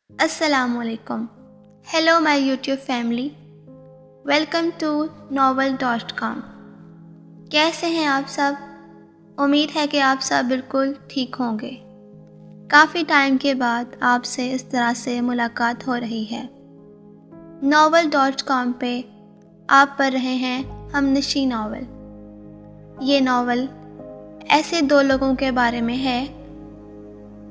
السلام علیکم. Hello my YouTube family. Welcome to novel.com. کیسے ہیں آپ سب؟ امید ہے کہ آپ سب بالکل ٹھیک ہوں گے. کافی ٹائم کے بعد آپ سے اس طرح سے ملاقات ہو رہی ہے. novel.com پہ آپ پڑھ رہے ہیں ہم نشی ناول. یہ ناول ایسے دو لوگوں کے بارے میں ہے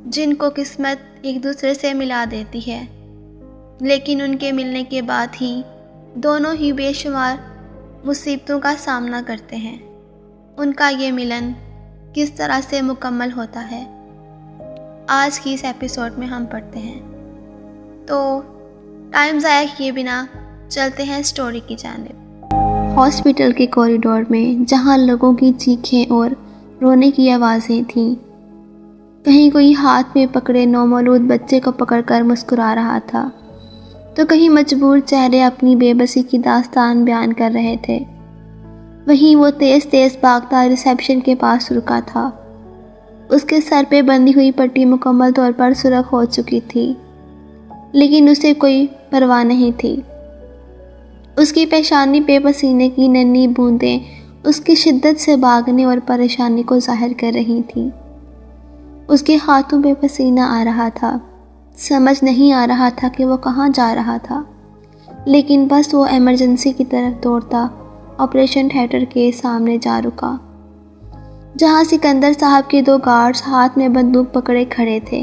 جن کو قسمت ایک دوسرے سے ملا دیتی ہے، لیکن ان کے ملنے کے بعد ہی دونوں ہی بے شمار مصیبتوں کا سامنا کرتے ہیں. ان کا یہ ملن کس طرح سے مکمل ہوتا ہے، آج کی اس ایپیسوڈ میں ہم پڑھتے ہیں. تو ٹائم ضائع کیے بنا چلتے ہیں سٹوری کی جانب. ہاسپٹل کے کوریڈور میں جہاں لوگوں کی چیخیں اور رونے کی آوازیں تھیں، کہیں کوئی ہاتھ میں پکڑے نومولود بچے کو پکڑ کر مسکرا رہا تھا، تو کہیں مجبور چہرے اپنی بے بسی کی داستان بیان کر رہے تھے. وہیں وہ تیز تیز بھاگتا ریسیپشن کے پاس رکا تھا. اس کے سر پہ بندھی ہوئی پٹی مکمل طور پر سرخ ہو چکی تھی، لیکن اسے کوئی پرواہ نہیں تھی. اس کی پیشانی پہ پسینے کی ننھی بوندیں اس کی شدت سے بھاگنے اور پریشانی کو ظاہر کر رہی تھیں. اس کے ہاتھوں پہ پسینہ آ رہا تھا. سمجھ نہیں آ رہا تھا کہ وہ کہاں جا رہا تھا، لیکن بس وہ ایمرجنسی کی طرف دوڑتا آپریشن تھیٹر کے سامنے جا رکا، جہاں سکندر صاحب کے 2 گارڈز ہاتھ میں بندوق پکڑے کھڑے تھے،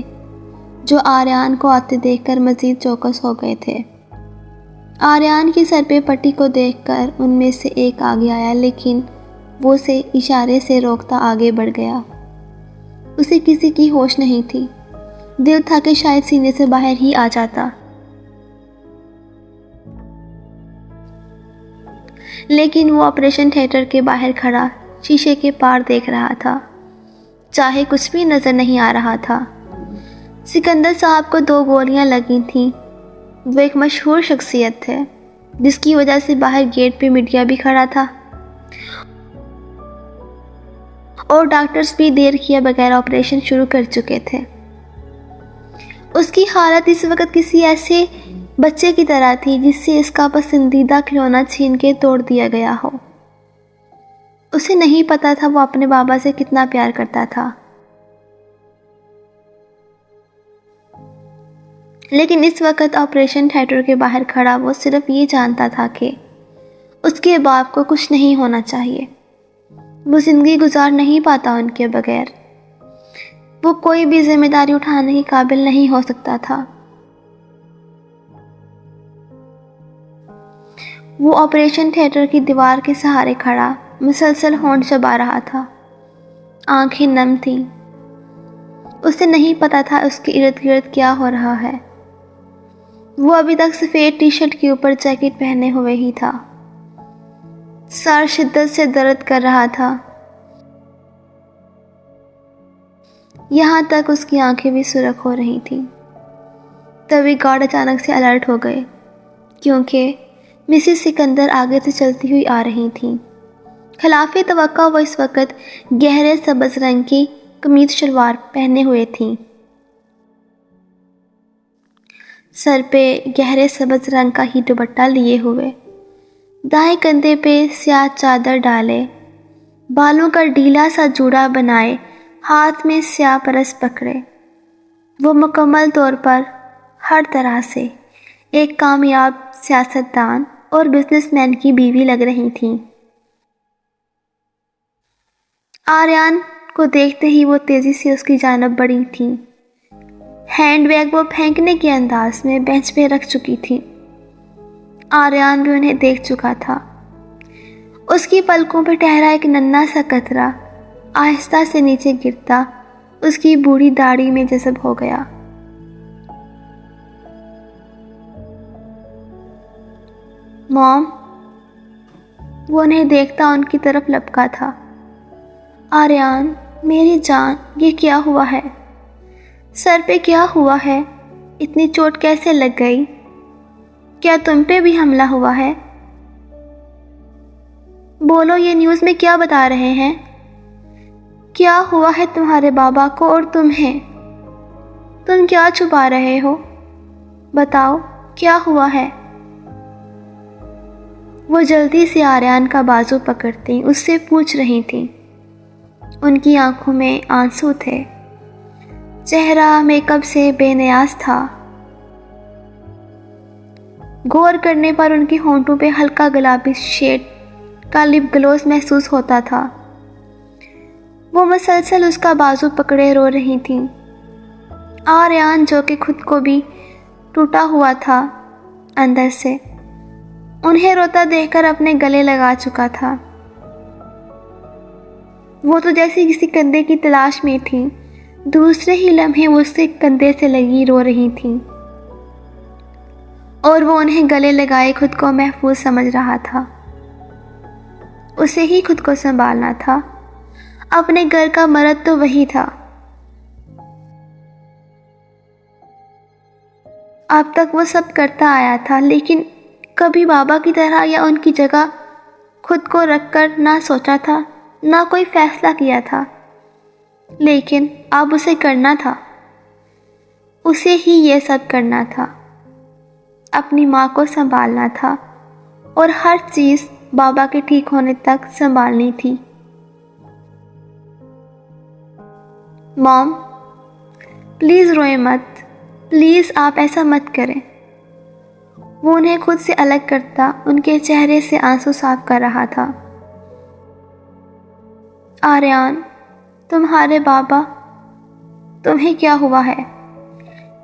جو آریان کو آتے دیکھ کر مزید چوکس ہو گئے تھے. آریان کی سر پہ پٹی کو دیکھ کر ان میں سے ایک آگے آیا، لیکن وہ اسے اشارے سے روکتا آگے بڑھ گیا. اسے کسی کی ہوش نہیں تھی. دل تھا کہ شاید سینے سے باہر ہی آ جاتا، لیکن وہ آپریشن تھیٹر کے باہر کھڑا شیشے کے پار دیکھ رہا تھا. چاہے کچھ بھی نظر نہیں آ رہا تھا. سکندر صاحب کو 2 گولیاں لگی تھیں. وہ ایک مشہور شخصیت تھے، جس کی وجہ سے باہر گیٹ پہ میڈیا بھی کھڑا تھا، اور ڈاکٹرز بھی دیر کیے بغیر آپریشن شروع کر چکے تھے. اس کی حالت اس وقت کسی ایسے بچے کی طرح تھی جس سے اس کا پسندیدہ کھلونا چھین کے توڑ دیا گیا ہو. اسے نہیں پتا تھا وہ اپنے بابا سے کتنا پیار کرتا تھا، لیکن اس وقت آپریشن تھیٹر کے باہر کھڑا وہ صرف یہ جانتا تھا کہ اس کے باپ کو کچھ نہیں ہونا چاہیے. وہ زندگی گزار نہیں پاتا ان کے بغیر. وہ کوئی بھی ذمہ داری اٹھانے کے قابل نہیں ہو سکتا تھا. وہ آپریشن تھیٹر کی دیوار کے سہارے کھڑا مسلسل ہونٹ چبا رہا تھا. آنکھیں نم تھیں. اسے نہیں پتا تھا اس کے ارد گرد کیا ہو رہا ہے. وہ ابھی تک سفید ٹی شرٹ کے اوپر جیکٹ پہنے ہوئے ہی تھا. سر شدت سے درد کر رہا تھا، یہاں تک اس کی آنکھیں بھی سرخ ہو رہی تھیں. تبھی گارڈ اچانک سے الرٹ ہو گئے، کیونکہ مسز سکندر آگے سے چلتی ہوئی آ رہی تھیں. خلاف توقع وہ اس وقت گہرے سبز رنگ کی قمیض شلوار پہنے ہوئے تھیں. سر پہ گہرے سبز رنگ کا ہی دوپٹہ لیے ہوئے، دائیں کندھے پہ سیاہ چادر ڈالے، بالوں کا ڈھیلا سا جوڑا بنائے، ہاتھ میں سیاہ پرس پکڑے. وہ مکمل طور پر ہر طرح سے ایک کامیاب سیاستدان اور بزنس مین کی بیوی لگ رہی تھیں. آریان کو دیکھتے ہی وہ تیزی سے اس کی جانب بڑھی تھیں. ہینڈ بیگ وہ پھینکنے کے انداز میں بینچ پہ رکھ چکی تھی. آریان بھی انہیں دیکھ چکا تھا. اس کی پلکوں پہ ٹھہرا ایک ننھا سا قطرہ آہستہ سے نیچے گرتا اس کی بوڑھی داڑھی میں جذب ہو گیا. موم، وہ انہیں دیکھتا ان کی طرف لپکا تھا. آریان، میری جان، یہ کیا ہوا ہے؟ سر پہ کیا ہوا ہے؟ اتنی چوٹ کیسے لگ گئی؟ کیا تم پہ بھی حملہ ہوا ہے؟ بولو، یہ نیوز میں کیا بتا رہے ہیں؟ کیا ہوا ہے تمہارے بابا کو اور تمہیں؟ تم کیا چھپا رہے ہو؟ بتاؤ کیا ہوا ہے؟ وہ جلدی سے آریان کا بازو پکڑتی اس سے پوچھ رہی تھی۔ ان کی آنکھوں میں آنسو تھے، چہرہ میک اپ سے بے نیاز تھا۔ غور کرنے پر ان کے ہونٹوں پہ ہلکا گلابی شیڈ کا لپ گلوز محسوس ہوتا تھا۔ وہ مسلسل اس کا بازو پکڑے رو رہی تھیں۔ آریان جو کہ خود کو بھی ٹوٹا ہوا تھا اندر سے، انہیں روتا دیکھ کر اپنے گلے لگا چکا تھا۔ وہ تو جیسی کسی کندھے کی تلاش میں تھی، دوسرے ہی لمحے وہ اس کے کندھے سے لگی رو رہی تھی، اور وہ انہیں گلے لگائے خود کو محفوظ سمجھ رہا تھا۔ اسے ہی خود کو سنبھالنا تھا، اپنے گھر کا مرد تو وہی تھا۔ اب تک وہ سب کرتا آیا تھا، لیکن کبھی بابا کی طرح یا ان کی جگہ خود کو رکھ کر نہ سوچا تھا، نہ کوئی فیصلہ کیا تھا۔ لیکن اب اسے کرنا تھا، اسے ہی یہ سب کرنا تھا، اپنی ماں کو سنبھالنا تھا، اور ہر چیز بابا کے ٹھیک ہونے تک سنبھالنی تھی۔ مام، پلیز روئیں مت، پلیز آپ ایسا مت کریں۔ وہ انہیں خود سے الگ کرتا ان کے چہرے سے آنسو صاف کر رہا تھا۔ آریان، تمہارے بابا، تمہیں کیا ہوا ہے؟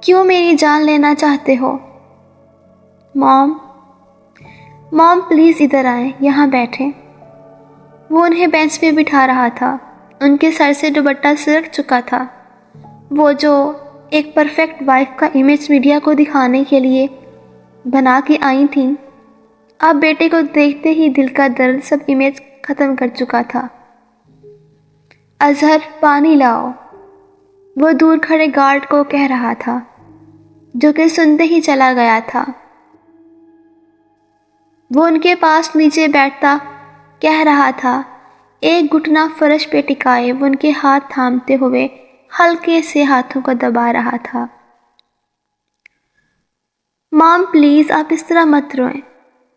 کیوں میری جان لینا چاہتے ہو؟ مام پلیز ادھر آئیں، یہاں بیٹھیں۔ وہ انہیں بینچ پہ بٹھا رہا تھا، ان کے سر سے دوپٹہ سرک چکا تھا۔ وہ جو ایک پرفیکٹ وائف کا امیج میڈیا کو دکھانے کے لیے بنا کے آئی تھیں، اب بیٹے کو دیکھتے ہی دل کا درد سب امیج ختم کر چکا تھا۔ اظہر، پانی لاؤ، وہ دور کھڑے گارڈ کو کہہ رہا تھا، جو کہ سنتے ہی چلا گیا تھا۔ وہ ان کے پاس نیچے بیٹھتا کہہ رہا تھا، ایک گھٹنا فرش پہ ٹکائے وہ ان کے ہاتھ تھامتے ہوئے ہلکے سے ہاتھوں کو دبا رہا تھا۔ مام پلیز آپ اس طرح مت روئیں،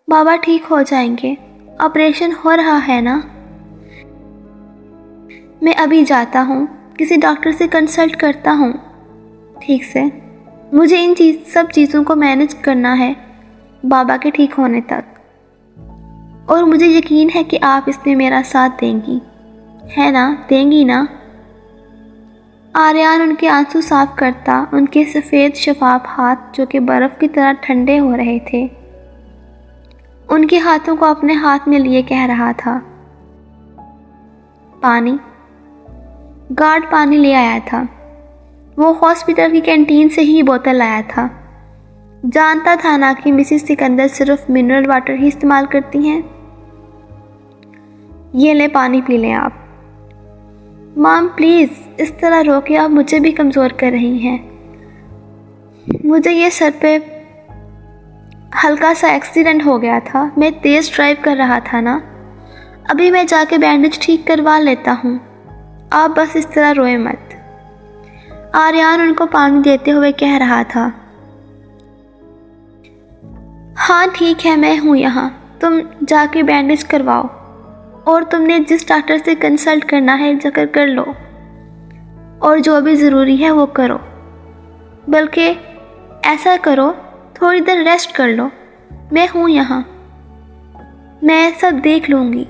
بابا ٹھیک ہو جائیں گے، آپریشن ہو رہا ہے نا۔ میں ابھی جاتا ہوں، کسی ڈاکٹر سے کنسلٹ کرتا ہوں ٹھیک سے، مجھے ان سب چیزوں کو مینج کرنا ہے بابا کے ٹھیک ہونے تک، اور مجھے یقین ہے کہ آپ اس میں میرا ساتھ دیں گی، ہے نا؟ دیں گی نا؟ آریان ان کے آنسو صاف کرتا ان کے سفید شفاف ہاتھ جو کہ برف کی طرح ٹھنڈے ہو رہے تھے، ان کے ہاتھوں کو اپنے ہاتھ میں لیے کہہ رہا تھا، پانی۔ گارڈ پانی لے آیا تھا، وہ ہاسپٹل کی کینٹین سے ہی بوتل لایا تھا، جانتا تھا نا کہ مسز سکندر صرف منرل واٹر ہی استعمال کرتی ہیں۔ یہ لے پانی پی لیں آپ۔ مام پلیز اس طرح رو کے آپ مجھے بھی کمزور کر رہی ہیں، مجھے یہ سر پہ ہلکا سا ایکسیڈنٹ ہو گیا تھا، میں تیز ڈرائیو کر رہا تھا نا، ابھی میں جا کے بینڈیج ٹھیک کروا لیتا ہوں، آپ بس اس طرح روئیں مت۔ آریان ان کو پانی دیتے ہوئے کہہ رہا تھا، ہاں ٹھیک ہے، میں ہوں یہاں، تم جا کے بینڈیج کرواؤ، اور تم نے جس ڈاکٹر سے کنسلٹ کرنا ہے جا کر لو، اور جو بھی ضروری ہے وہ کرو، بلکہ ایسا کرو تھوڑی دیر ریسٹ کر لو، میں ہوں یہاں، میں سب دیکھ لوں گی۔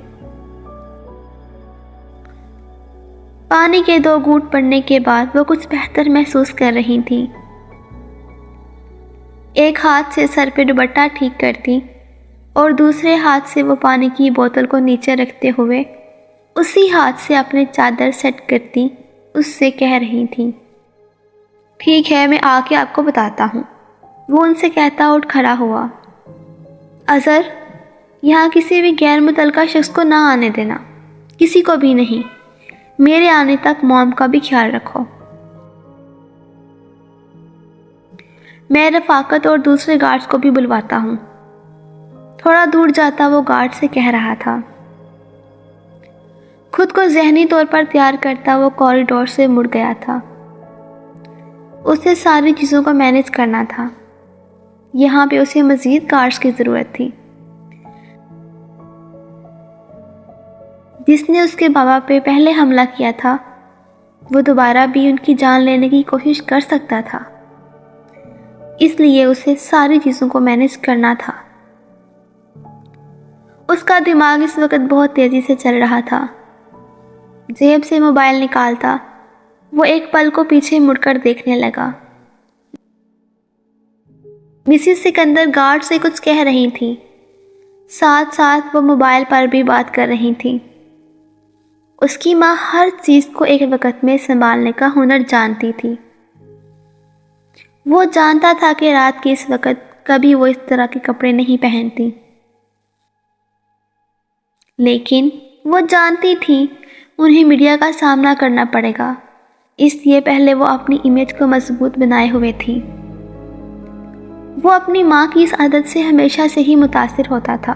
پانی کے 2 گھونٹ پڑنے کے بعد وہ کچھ بہتر محسوس کر رہی تھی۔ ایک ہاتھ سے سر پہ دوپٹہ ٹھیک کرتی اور دوسرے ہاتھ سے وہ پانی کی بوتل کو نیچے رکھتے ہوئے اسی ہاتھ سے اپنے چادر سیٹ کرتی اس سے کہہ رہی تھی، ٹھیک ہے، میں آ کے آپ کو بتاتا ہوں۔ وہ ان سے کہتا اٹھ کھڑا ہوا، اظہر، یہاں کسی بھی غیر متعلقہ شخص کو نہ آنے دینا، کسی کو بھی نہیں، میرے آنے تک موم کا بھی خیال رکھو۔ میں رفاقت اور دوسرے گارڈز کو بھی بلواتا ہوں۔ تھوڑا دور جاتا وہ گارڈ سے کہہ رہا تھا۔ خود کو ذہنی طور پر تیار کرتا وہ کوریڈور سے مڑ گیا تھا۔ اسے ساری چیزوں کو مینیج کرنا تھا، یہاں پہ اسے مزید کارڈز کی ضرورت تھی جس نے اس کے بابا پہ پہلے حملہ کیا تھا وہ دوبارہ بھی ان کی جان لینے کی کوشش کر سکتا تھا، اس لیے اسے ساری چیزوں کو مینیج کرنا تھا۔ اس کا دماغ اس وقت بہت تیزی سے چل رہا تھا۔ جیب سے موبائل نکالتا وہ ایک پل کو پیچھے مڑ کر دیکھنے لگا۔ مسز سکندر گارڈ سے کچھ کہہ رہی تھی، ساتھ ساتھ وہ موبائل پر بھی بات کر رہی تھی۔ اس کی ماں ہر چیز کو ایک وقت میں سنبھالنے کا ہنر جانتی تھی۔ وہ جانتا تھا کہ رات کے اس وقت کبھی وہ اس طرح کے کپڑے نہیں پہنتی، لیکن وہ جانتی تھی انہیں میڈیا کا سامنا کرنا پڑے گا، اس لیے پہلے وہ اپنی امیج کو مضبوط بنائے ہوئے تھی۔ وہ اپنی ماں کی اس عادت سے ہمیشہ سے ہی متاثر ہوتا تھا۔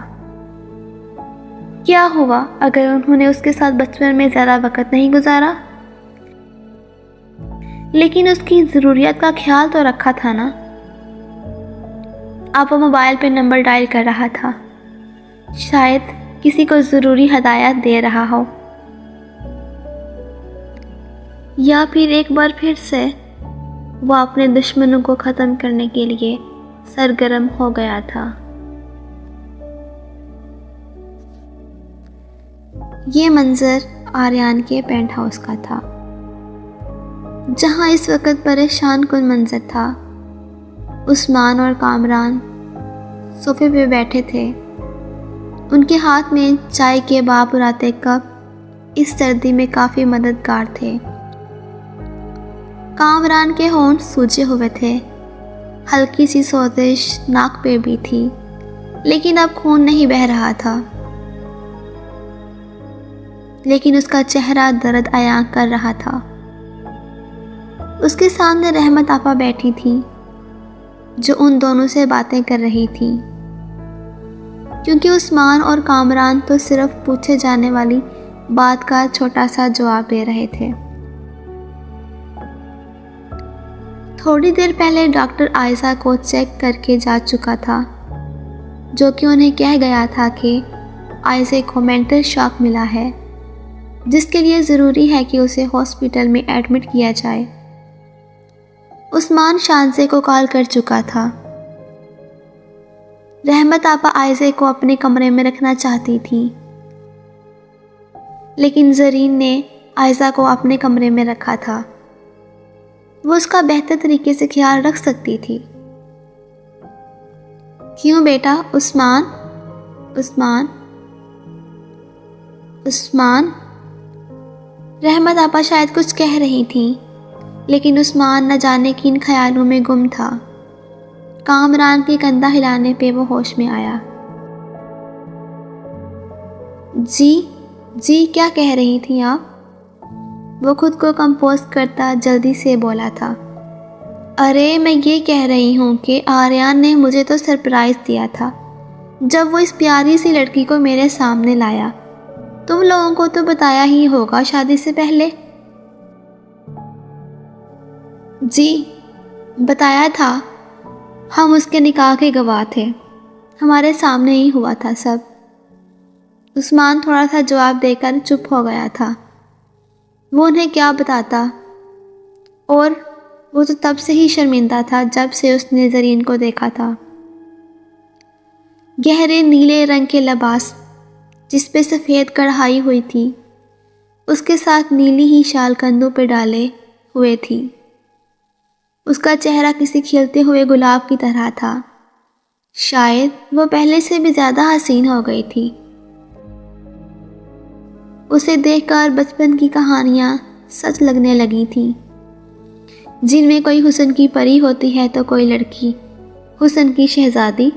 کیا ہوا اگر انہوں نے اس کے ساتھ بچپن میں زیادہ وقت نہیں گزارا؟ لیکن اس کی ضروریات کا خیال تو رکھا تھا نا۔ اب وہ موبائل پہ نمبر ڈائل کر رہا تھا، شاید کسی کو ضروری ہدایات دے رہا ہو، یا پھر ایک بار پھر سے وہ اپنے دشمنوں کو ختم کرنے کے لیے سرگرم ہو گیا تھا۔ یہ منظر آریان کے پینٹ ہاؤس کا تھا، جہاں اس وقت پریشان کن منظر تھا۔ عثمان اور کامران صوفے پہ بیٹھے تھے، ان کے ہاتھ میں چائے کے بھاپ اڑاتے کپ اس سردی میں کافی مددگار تھے۔ کامران کے ہونٹ سوجے ہوئے تھے، ہلکی سی سوزش ناک پہ بھی تھی، لیکن اب خون نہیں بہہ رہا تھا۔ لیکن اس کا چہرہ درد عیاں کر رہا تھا۔ اس کے سامنے رحمت آپا بیٹھی تھی، جو ان دونوں سے باتیں کر رہی تھی، کیونکہ عثمان اور کامران تو صرف پوچھے جانے والی بات کا چھوٹا سا جواب دے رہے تھے۔ تھوڑی دیر پہلے ڈاکٹر عائزہ کو چیک کر کے جا چکا تھا، جو کہ انہیں کہہ گیا تھا کہ عائزہ کو مینٹل شاک ملا ہے، جس کے لیے ضروری ہے کہ اسے ہاسپٹل میں ایڈمٹ کیا جائے۔ عثمان شانزے کو کال کر چکا تھا۔ رحمت آپا عائزہ کو اپنے کمرے میں رکھنا چاہتی تھی، لیکن زرین نے عائزہ کو اپنے کمرے میں رکھا تھا۔ وہ اس کا بہتر طریقے سے خیال رکھ سکتی تھی۔ کیوں بیٹا؟ عثمان عثمان عثمان رحمت آپا شاید کچھ کہہ رہی تھیں، لیکن عثمان نہ جانے کن خیالوں میں گم تھا۔ کامران کے کندھا ہلانے پہ وہ ہوش میں آیا۔ جی کیا کہہ رہی تھیں آپ؟ وہ خود کو کمپوز کرتا جلدی سے بولا تھا۔ ارے میں یہ کہہ رہی ہوں کہ آریان نے مجھے تو سرپرائز دیا تھا جب وہ اس پیاری سی لڑکی کو میرے سامنے لایا۔ تم لوگوں کو تو بتایا ہی ہوگا شادی سے پہلے؟ جی بتایا تھا، ہم اس کے نکاح کے گواہ تھے، ہمارے سامنے ہی ہوا تھا سب۔ عثمان تھوڑا سا جواب دے کر چپ ہو گیا تھا۔ وہ انہیں کیا بتاتا، اور وہ تو تب سے ہی شرمندہ تھا جب سے اس نے زرین کو دیکھا تھا۔ گہرے نیلے رنگ کے لباس جس پہ سفید کڑھائی ہوئی تھی، اس کے ساتھ نیلی ہی شال کندھوں پہ ڈالے ہوئے تھی۔ اس کا چہرہ کسی کھلتے ہوئے گلاب کی طرح تھا، شاید وہ پہلے سے بھی زیادہ حسین ہو گئی تھی۔ اسے دیکھ کر بچپن کی کہانیاں سچ لگنے لگی تھیں، جن میں کوئی حسن کی پری ہوتی ہے تو کوئی لڑکی حسن کی شہزادی۔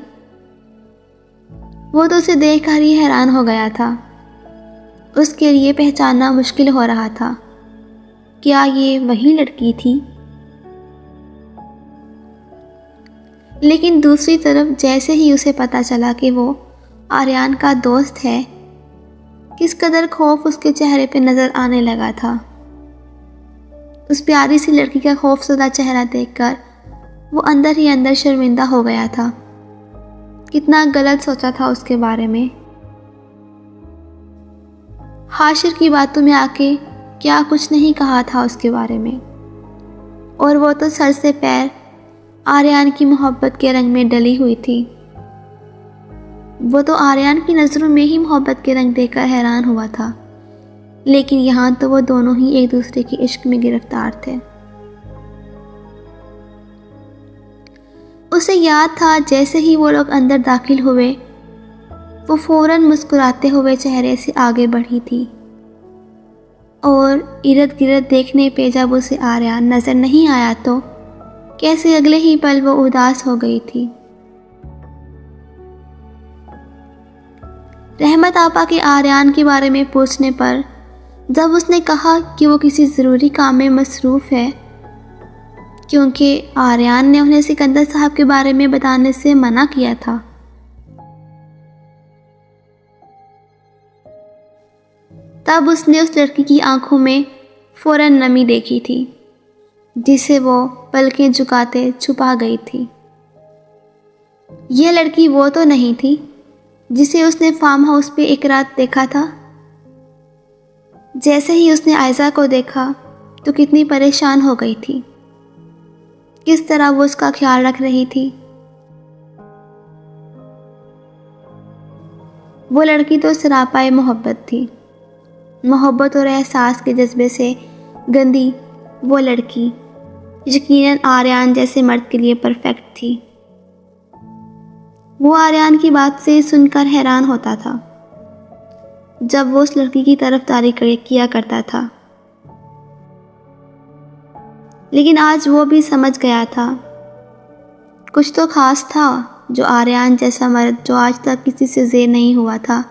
وہ تو اسے دیکھ کر ہی حیران ہو گیا تھا۔ اس کے لیے پہچاننا مشکل ہو رہا تھا، کیا یہ وہی لڑکی تھی؟ لیکن دوسری طرف جیسے ہی اسے پتہ چلا کہ وہ آریان کا دوست ہے، کس قدر خوف اس کے چہرے پہ نظر آنے لگا تھا۔ اس پیاری سی لڑکی کا خوفزدہ چہرہ دیکھ کر وہ اندر ہی اندر شرمندہ ہو گیا تھا. کتنا غلط سوچا تھا اس کے بارے میں. حاشر کی باتوں میں آ کے کیا کچھ نہیں کہا تھا اس کے بارے میں. اور وہ تو سر سے پیر آریان کی محبت کے رنگ میں ڈلی ہوئی تھی. وہ تو آریان کی نظروں میں ہی محبت کے رنگ دیکھ کر حیران ہوا تھا، لیکن یہاں تو وہ دونوں ہی ایک دوسرے کے عشق میں گرفتار تھے. اسے یاد تھا جیسے ہی وہ لوگ اندر داخل ہوئے وہ فوراً مسکراتے ہوئے چہرے سے آگے بڑھی تھی، اور ارد گرد دیکھنے پہ جب اسے آریان نظر نہیں آیا تو کیسے اگلے ہی پل وہ اداس ہو گئی تھی. رحمت آپا کے آریان کے بارے میں پوچھنے پر جب اس نے کہا کہ وہ کسی ضروری کام میں مصروف ہے، کیونکہ آریان نے انہیں سکندر صاحب کے بارے میں بتانے سے منع کیا تھا، تب اس نے اس لڑکی کی آنکھوں میں فوراً نمی دیکھی تھی جسے وہ پلکیں جھکاتے چھپا گئی تھی. یہ لڑکی وہ تو نہیں تھی جسے اس نے فارم ہاؤس پہ ایک رات دیکھا تھا. جیسے ہی اس نے عائزہ کو دیکھا تو کتنی پریشان ہو گئی تھی، کس طرح وہ اس کا خیال رکھ رہی تھی. وہ لڑکی تو سراپائے محبت تھی. محبت اور احساس کے جذبے سے گندی وہ لڑکی یقیناً آریان جیسے مرد کے لیے پرفیکٹ تھی. وہ آریان کی بات سے سن کر حیران ہوتا تھا جب وہ اس لڑکی کی طرفداری کیا کرتا تھا، لیکن آج وہ بھی سمجھ گیا تھا کچھ تو خاص تھا جو آریان جیسا مرد جو آج تک کسی سے زیر نہیں ہوا تھا،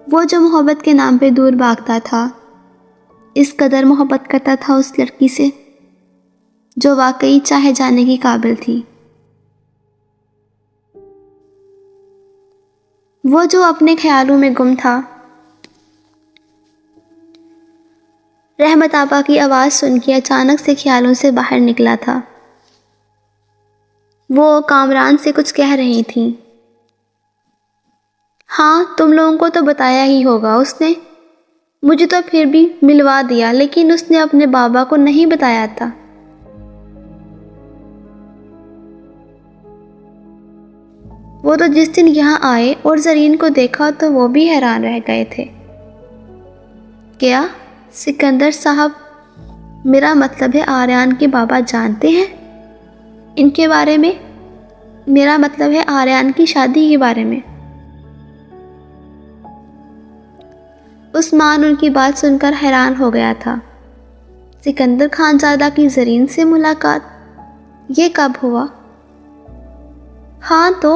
وہ جو محبت کے نام پہ دور بھاگتا تھا، اس قدر محبت کرتا تھا اس لڑکی سے جو واقعی چاہے جانے کی قابل تھی. وہ جو اپنے خیالوں میں گم تھا. رحمت آپا کی آواز سن کے اچانک سے خیالوں سے باہر نکلا تھا. وہ کامران سے کچھ کہہ رہی تھیں. ہاں تم لوگوں کو تو بتایا ہی ہوگا اس نے، مجھے تو پھر بھی ملوا دیا، لیکن اس نے اپنے بابا کو نہیں بتایا تھا. وہ تو جس دن یہاں آئے اور زرین کو دیکھا تو وہ بھی حیران رہ گئے تھے. کیا سکندر صاحب، میرا مطلب ہے آریان کے بابا جانتے ہیں ان کے بارے میں؟ میرا مطلب ہے آریان کی شادی کے بارے میں. عثمان ان کی بات سن کر حیران ہو گیا تھا. سکندر خان زادہ کی زرین سے ملاقات یہ کب ہوا؟ ہاں تو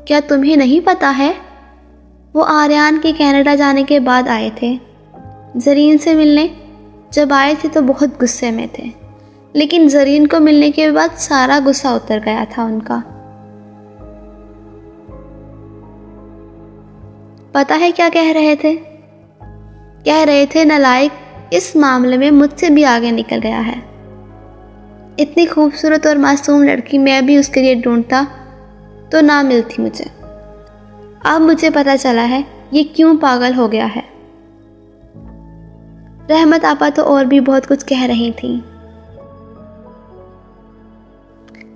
کیا تمہیں نہیں پتا ہے؟ وہ آریان کے کینیڈا جانے کے بعد آئے تھے زرین سے ملنے. جب آئے تھے تو بہت غصے میں تھے، لیکن زرین کو ملنے کے بعد سارا غصہ اتر گیا تھا ان کا. پتا ہے کیا کہہ رہے تھے؟ کہہ رہے تھے نالائق اس معاملے میں مجھ سے بھی آگے نکل گیا ہے. اتنی خوبصورت اور معصوم لڑکی میں بھی اس کے لیے ڈھونڈتا تو نہ ملتی مجھے. اب مجھے پتا چلا ہے یہ کیوں پاگل ہو گیا ہے. رحمت آپا تو اور بھی بہت کچھ کہہ رہی تھیں،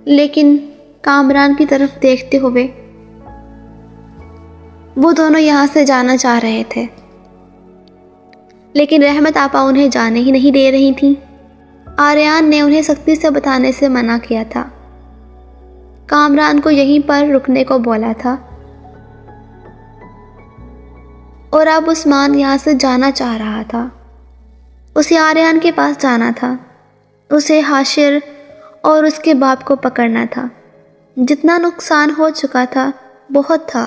لیکن کامران کی طرف دیکھتے ہوئے وہ دونوں یہاں سے جانا چاہ رہے تھے، لیکن رحمت آپا انہیں جانے ہی نہیں دے رہی تھیں. آریان نے انہیں سختی سے بتانے سے منع کیا تھا. کامران کو یہیں پر رکنے کو بولا تھا، اور اب عثمان یہاں سے جانا چاہ رہا تھا. اسے آریان کے پاس جانا تھا، اسے حاشر اور اس کے باپ کو پکڑنا تھا. جتنا نقصان ہو چکا تھا بہت تھا،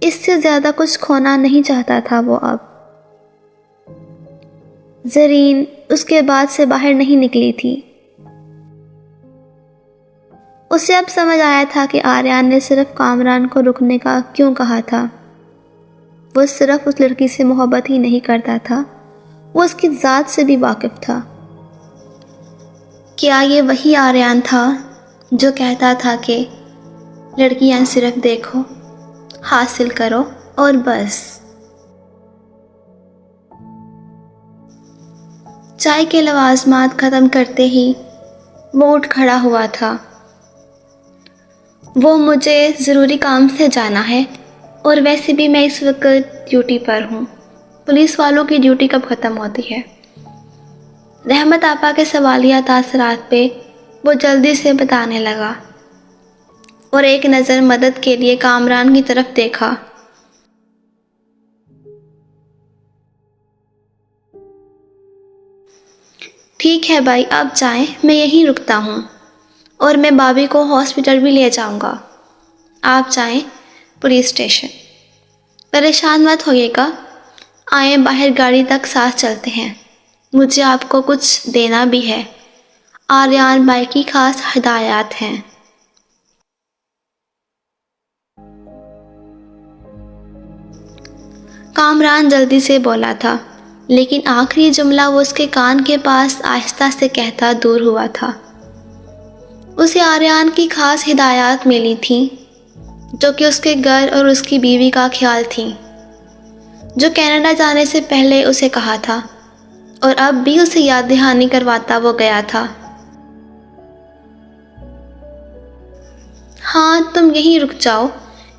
اس سے زیادہ کچھ کھونا نہیں چاہتا تھا وہ. اب زرین اس کے بعد سے باہر نہیں نکلی تھی. اسے اب سمجھ آیا تھا کہ آریان نے صرف کامران کو رکنے کا کیوں کہا تھا. وہ صرف اس لڑکی سے محبت ہی نہیں کرتا تھا، وہ اس کی ذات سے بھی واقف تھا. کیا یہ وہی آریان تھا جو کہتا تھا کہ لڑکیاں صرف دیکھو، حاصل کرو اور بس؟ چائے کے لوازمات ختم کرتے ہی وہ اٹھ کھڑا ہوا تھا۔ وہ مجھے ضروری کام سے جانا ہے، اور ویسے بھی میں اس وقت ڈیوٹی پر ہوں۔ پولیس والوں کی ڈیوٹی کب ختم ہوتی ہے؟ رحمت آپا کے سوالیہ تاثرات پہ وہ جلدی سے بتانے لگا، اور ایک نظر مدد کے لیے کامران کی طرف دیکھا۔ ٹھیک ہے بھائی، آپ جائیں، میں یہیں رکتا ہوں، اور میں بابی کو ہاسپٹل بھی لے جاؤں گا۔ آپ جائیں پولیس اسٹیشن، پریشان مت ہوئیے گا۔ آئیں باہر گاڑی تک ساتھ چلتے ہیں، مجھے آپ کو کچھ دینا بھی ہے۔ آریان بھائی کی خاص ہدایات ہیں۔ کامران جلدی سے بولا تھا، لیکن آخری جملہ وہ اس کے کان کے پاس آہستہ سے کہتا دور ہوا تھا۔ اسے آریان کی خاص ہدایات ملی تھیں، جو کہ اس کے گھر اور اس کی بیوی کا خیال تھیں، جو کینیڈا جانے سے پہلے اسے کہا تھا، اور اب بھی اسے یاد دہانی کرواتا وہ گیا تھا۔ ہاں، تم یہیں رک جاؤ،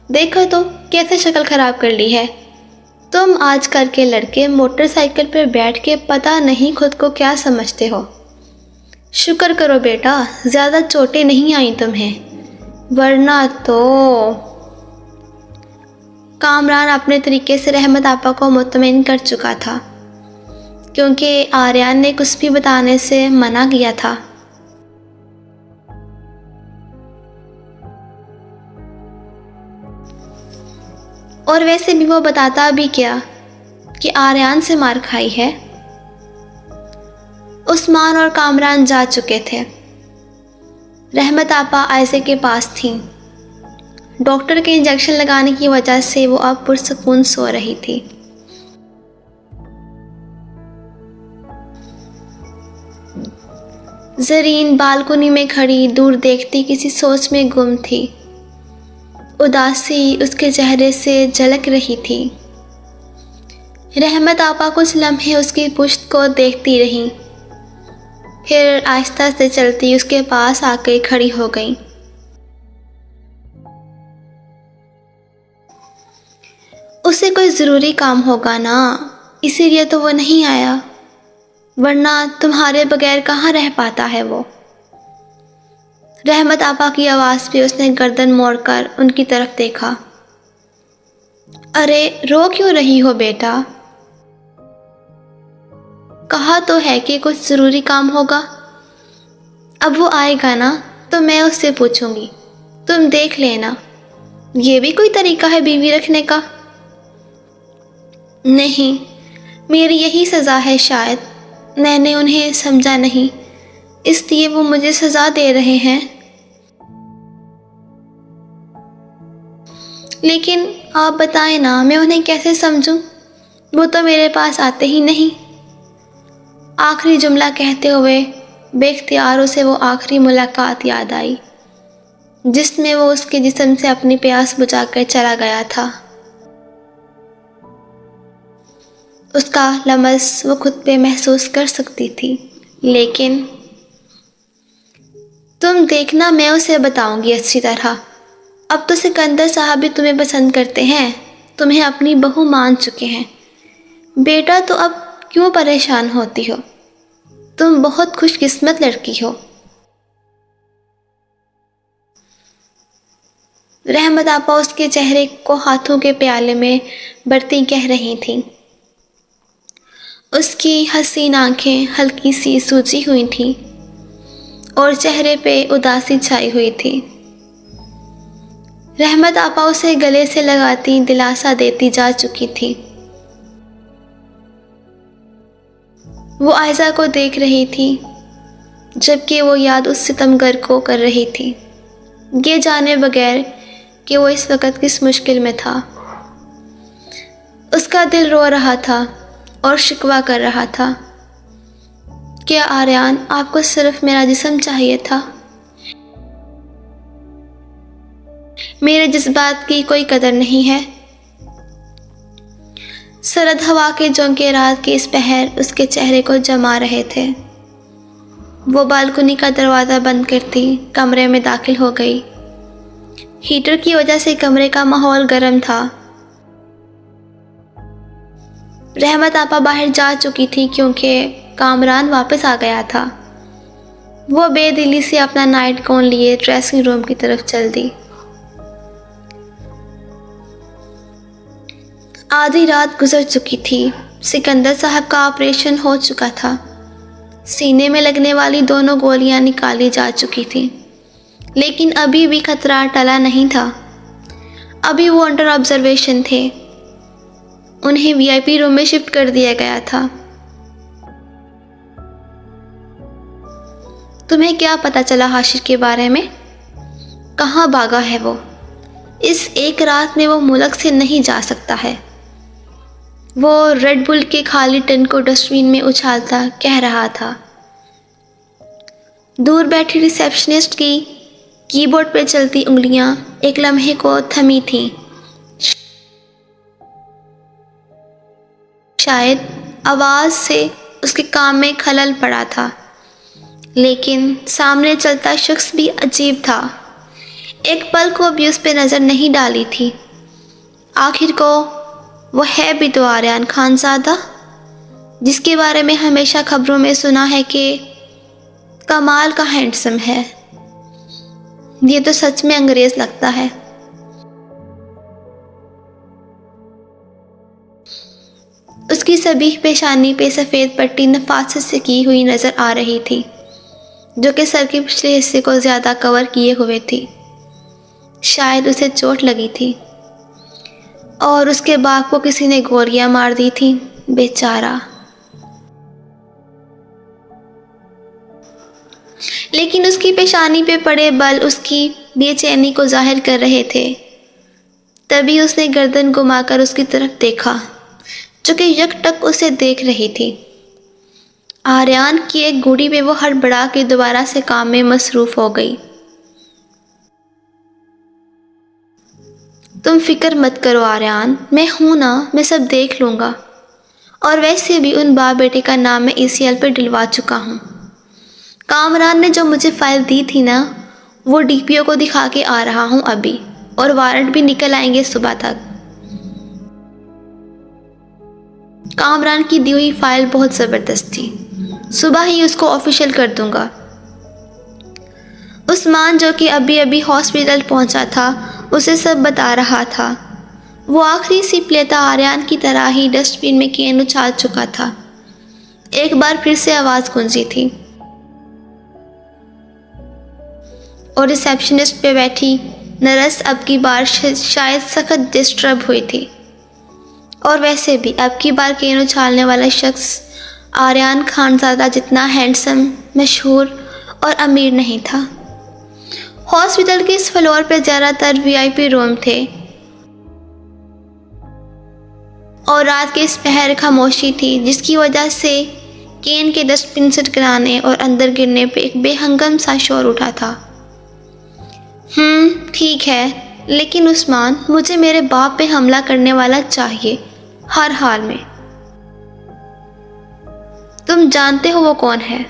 دیکھو تو کیسے شکل خراب کر لی ہے۔ تم آج کل کے لڑکے موٹر سائیکل پر بیٹھ کے پتہ نہیں خود کو کیا سمجھتے ہو۔ شکر کرو بیٹا، زیادہ چوٹیں نہیں آئیں تمہیں، ورنہ تو… کامران اپنے طریقے سے رحمت آپا کو مطمئن کر چکا تھا، کیونکہ آریان نے کچھ بھی بتانے سے منع کیا تھا۔ اور ویسے بھی وہ بتاتا بھی کیا کہ آریان سے مار کھائی ہے۔ عثمان اور کامران جا چکے تھے۔ رحمت آپا آئزے کے پاس تھیں۔ ڈاکٹر کے انجیکشن لگانے کی وجہ سے وہ اب پرسکون سو رہی تھی۔ زرین بالکنی میں کھڑی دور دیکھتی کسی سوچ میں گم تھی۔ اداسی اس کے چہرے سے جھلک رہی تھی۔ رحمت آپا کچھ لمحے اس کی پشت کو دیکھتی رہیں، پھر آہستہ سے چلتی اس کے پاس آ کے کھڑی ہو گئیں۔ اسے کوئی ضروری کام ہوگا نا، اسی لیے تو وہ نہیں آیا، ورنہ تمہارے بغیر کہاں رہ پاتا ہے وہ۔ رحمت آپا کی آواز پہ اس نے گردن موڑ کر ان کی طرف دیکھا۔ ارے رو کیوں رہی ہو بیٹا؟ کہا تو ہے کہ کچھ ضروری کام ہوگا۔ اب وہ آئے گا نا تو میں اس سے پوچھوں گی، تم دیکھ لینا۔ یہ بھی کوئی طریقہ ہے بیوی رکھنے کا؟ نہیں، میری یہی سزا ہے شاید، میں نے انہیں سمجھا نہیں، اس لیے وہ مجھے سزا دے رہے ہیں۔ لیکن آپ بتائیں نا، میں انہیں کیسے سمجھوں؟ وہ تو میرے پاس آتے ہی نہیں۔ آخری جملہ کہتے ہوئے بے اختیار اسے وہ آخری ملاقات یاد آئی، جس میں وہ اس کے جسم سے اپنی پیاس بجھا کر چلا گیا تھا۔ اس کا لمس وہ خود پہ محسوس کر سکتی تھی، لیکن تم دیکھنا، میں اسے بتاؤں گی اچھی طرح۔ اب تو سکندر صاحب بھی تمہیں پسند کرتے ہیں، تمہیں اپنی بہو مان چکے ہیں۔ بیٹا تو اب کیوں پریشان ہوتی ہو؟ تم بہت خوش قسمت لڑکی ہو۔ رحمت آپا اس کے چہرے کو ہاتھوں کے پیالے میں برتی کہہ رہی تھیں۔ اس کی حسین آنکھیں ہلکی سی سوجی ہوئی تھیں اور چہرے پہ اداسی چھائی ہوئی تھی۔ رحمت آپا اسے گلے سے لگاتی دلاسا دیتی جا چکی تھی۔ وہ عائزہ کو دیکھ رہی تھی، جبکہ وہ یاد اس ستمگر کو کر رہی تھی، یہ جانے بغیر کہ وہ اس وقت کس مشکل میں تھا۔ اس کا دل رو رہا تھا اور شکوہ کر رہا تھا کیا آریان آپ کو صرف میرا جسم چاہیے تھا؟ میرے جذبات کی کوئی قدر نہیں ہے؟ سرد ہوا کے جھونکے رات کے اس پہر اس کے چہرے کو جما رہے تھے۔ وہ بالکنی کا دروازہ بند کرتی کمرے میں داخل ہو گئی۔ ہیٹر کی وجہ سے کمرے کا ماحول گرم تھا۔ رحمت آپا باہر جا چکی تھی کیونکہ کامران واپس آ گیا تھا۔ وہ بے دلی سے اپنا نائٹ گون لیے ڈریسنگ روم کی طرف چل دی۔ آدھی رات گزر چکی تھی۔ سکندر صاحب کا آپریشن ہو چکا تھا۔ سینے میں لگنے والی دونوں گولیاں نکالی جا چکی تھیں، لیکن ابھی بھی خطرہ ٹلا نہیں تھا۔ ابھی وہ انڈر آبزرویشن تھے۔ انہیں وی آئی پی روم میں شفٹ کر دیا گیا تھا۔ تمہیں کیا پتا چلا حاشر کے بارے میں؟ کہاں بھاگا ہے وہ؟ اس ایک رات میں وہ ملک سے نہیں جا سکتا ہے۔ وہ ریڈ بل کے خالی ٹن کو ڈسٹ بین میں اچھالتا کہہ رہا تھا۔ دور بیٹھی ریسیپشنسٹ کی کی بورڈ پہ چلتی انگلیاں ایک لمحے کو تھمی تھیں۔ شاید آواز سے اس کے کام میں خلل پڑا تھا، لیکن سامنے چلتا شخص بھی عجیب تھا۔ ایک پل کو بھی اس پہ نظر نہیں ڈالی تھی۔ آخر کو وہ ہے بھی تو آریان خان زادہ، جس کے بارے میں ہمیشہ خبروں میں سنا ہے کہ کمال کا ہینڈسم ہے۔ یہ تو سچ میں انگریز لگتا ہے۔ اس کی سبیح پیشانی پہ سفید پٹی نفاست سے کی ہوئی نظر آ رہی تھی، جو کہ سر کے پچھلے حصے کو زیادہ کور کیے ہوئے تھی۔ شاید اسے چوٹ لگی تھی اور اس کے باغ کو کسی نے گولیاں مار دی تھیں، بیچارہ۔ لیکن اس کی پیشانی پہ پڑے بل اس کی بے چینی کو ظاہر کر رہے تھے۔ تبھی اس نے گردن گھما کر اس کی طرف دیکھا، جو کہ یک ٹک اسے دیکھ رہی تھی۔ آریان کی ایک گوڑی پہ وہ ہڑبڑا کے دوبارہ سے کام میں مصروف ہو گئی۔ تم فکر مت کرو آریان، میں ہوں نا، میں سب دیکھ لوں گا۔ اور ویسے بھی ان باپ بیٹے کا نام میں ECL پہ ڈلوا چکا ہوں۔ کامران نے جو مجھے فائل دی تھی نا، وہ DPO کو دکھا کے آ رہا ہوں ابھی، اور وارنٹ بھی نکل آئیں گے صبح تک۔ کامران کی دی ہوئی فائل بہت زبردست تھی، صبح ہی اس کو آفیشیل کر دوں گا۔ عثمان جو کہ ابھی ہاسپٹل پہنچا تھا اسے سب بتا رہا تھا۔ وہ آخری سپ لیتا آریان کی طرح ہی ڈسٹ بین میں کین اچھال چکا تھا۔ ایک بار پھر سے آواز گونجی تھی اور ریسیپشنسٹ پہ بیٹھی نرس اب کی بار شاید سخت ڈسٹرب ہوئی تھی۔ اور ویسے بھی اب کی بار کین اچھالنے والا شخص آریان خان زادہ جتنا ہینڈسم، مشہور اور امیر نہیں تھا۔ ہاسپٹل کے اس فلور پہ زیادہ تر VIP روم تھے، اور رات کے اس پہر خاموشی تھی، جس کی وجہ سے کین کے ڈسٹ بن سے ٹکرانے اور اندر گرنے پہ ایک بے ہنگم سا شور اٹھا تھا۔ ٹھیک ہے، لیکن عثمان، مجھے میرے باپ پہ حملہ کرنے والا چاہیے، ہر حال میں۔ تم جانتے ہو وہ کون ہے؟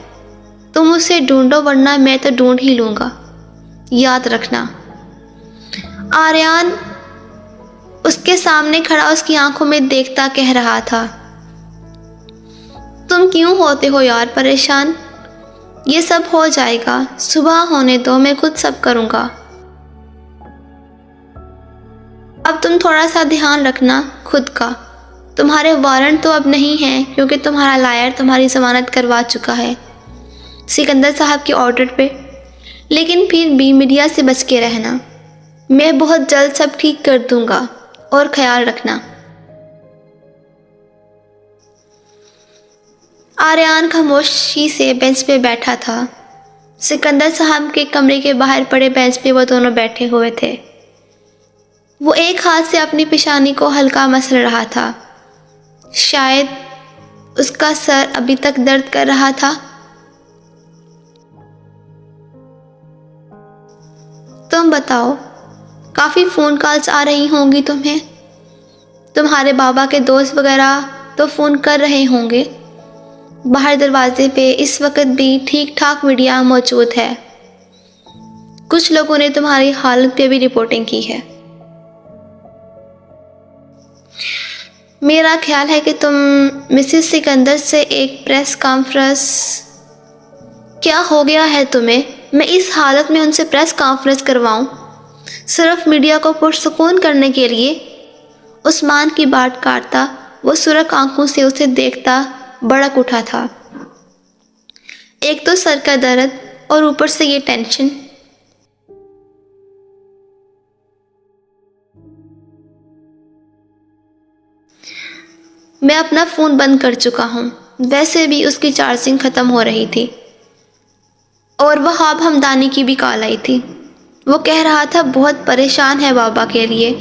تم اسے ڈھونڈو ورنہ میں تو ڈھونڈ ہی لوں گا، یاد رکھنا۔ آریان اس کے سامنے کھڑا اس کی آنکھوں میں دیکھتا کہہ رہا تھا۔ تم کیوں ہوتے ہو یار پریشان؟ یہ سب ہو جائے گا، صبح ہونے دو، میں خود سب کروں گا۔ اب تم تھوڑا سا دھیان رکھنا خود کا۔ تمہارے وارنٹ تو اب نہیں ہیں کیونکہ تمہارا لائر تمہاری ضمانت کروا چکا ہے سکندر صاحب کے آرڈر پہ، لیکن پھر بھی میڈیا سے بچ کے رہنا۔ میں بہت جلد سب ٹھیک کر دوں گا، اور خیال رکھنا۔ آریان خاموشی سے بینچ پہ بیٹھا تھا۔ سکندر صاحب کے کمرے کے باہر پڑے بینچ پہ وہ دونوں بیٹھے ہوئے تھے۔ وہ ایک ہاتھ سے اپنی پیشانی کو ہلکا مسل رہا تھا۔ شاید اس کا سر ابھی تک درد کر رہا تھا، تم بتاؤ، کافی فون کالز آ رہی ہوں گی تمہیں، تمہارے بابا کے دوست وغیرہ تو فون کر رہے ہوں گے۔ باہر دروازے پہ اس وقت بھی ٹھیک ٹھاک میڈیا موجود ہے، کچھ لوگوں نے تمہاری حالت پہ بھی رپورٹنگ کی ہے۔ میرا خیال ہے کہ تم مسز سکندر سے ایک پریس کانفرنس۔ کیا ہو گیا ہے تمہیں؟ میں اس حالت میں ان سے پریس کانفرنس کرواؤں صرف میڈیا کو پرسکون کرنے کے لیے؟ عثمان کی بات کاٹتا وہ سرخ آنکھوں سے اسے دیکھتا بھڑک اٹھا تھا۔ ایک تو سر کا درد اور اوپر سے یہ ٹینشن۔ میں اپنا فون بند کر چکا ہوں، ویسے بھی اس کی چارجنگ ختم ہو رہی تھی، اور وہاب ہمدانی کی بھی کال آئی تھی۔ وہ کہہ رہا تھا بہت پریشان ہے بابا کے لیے،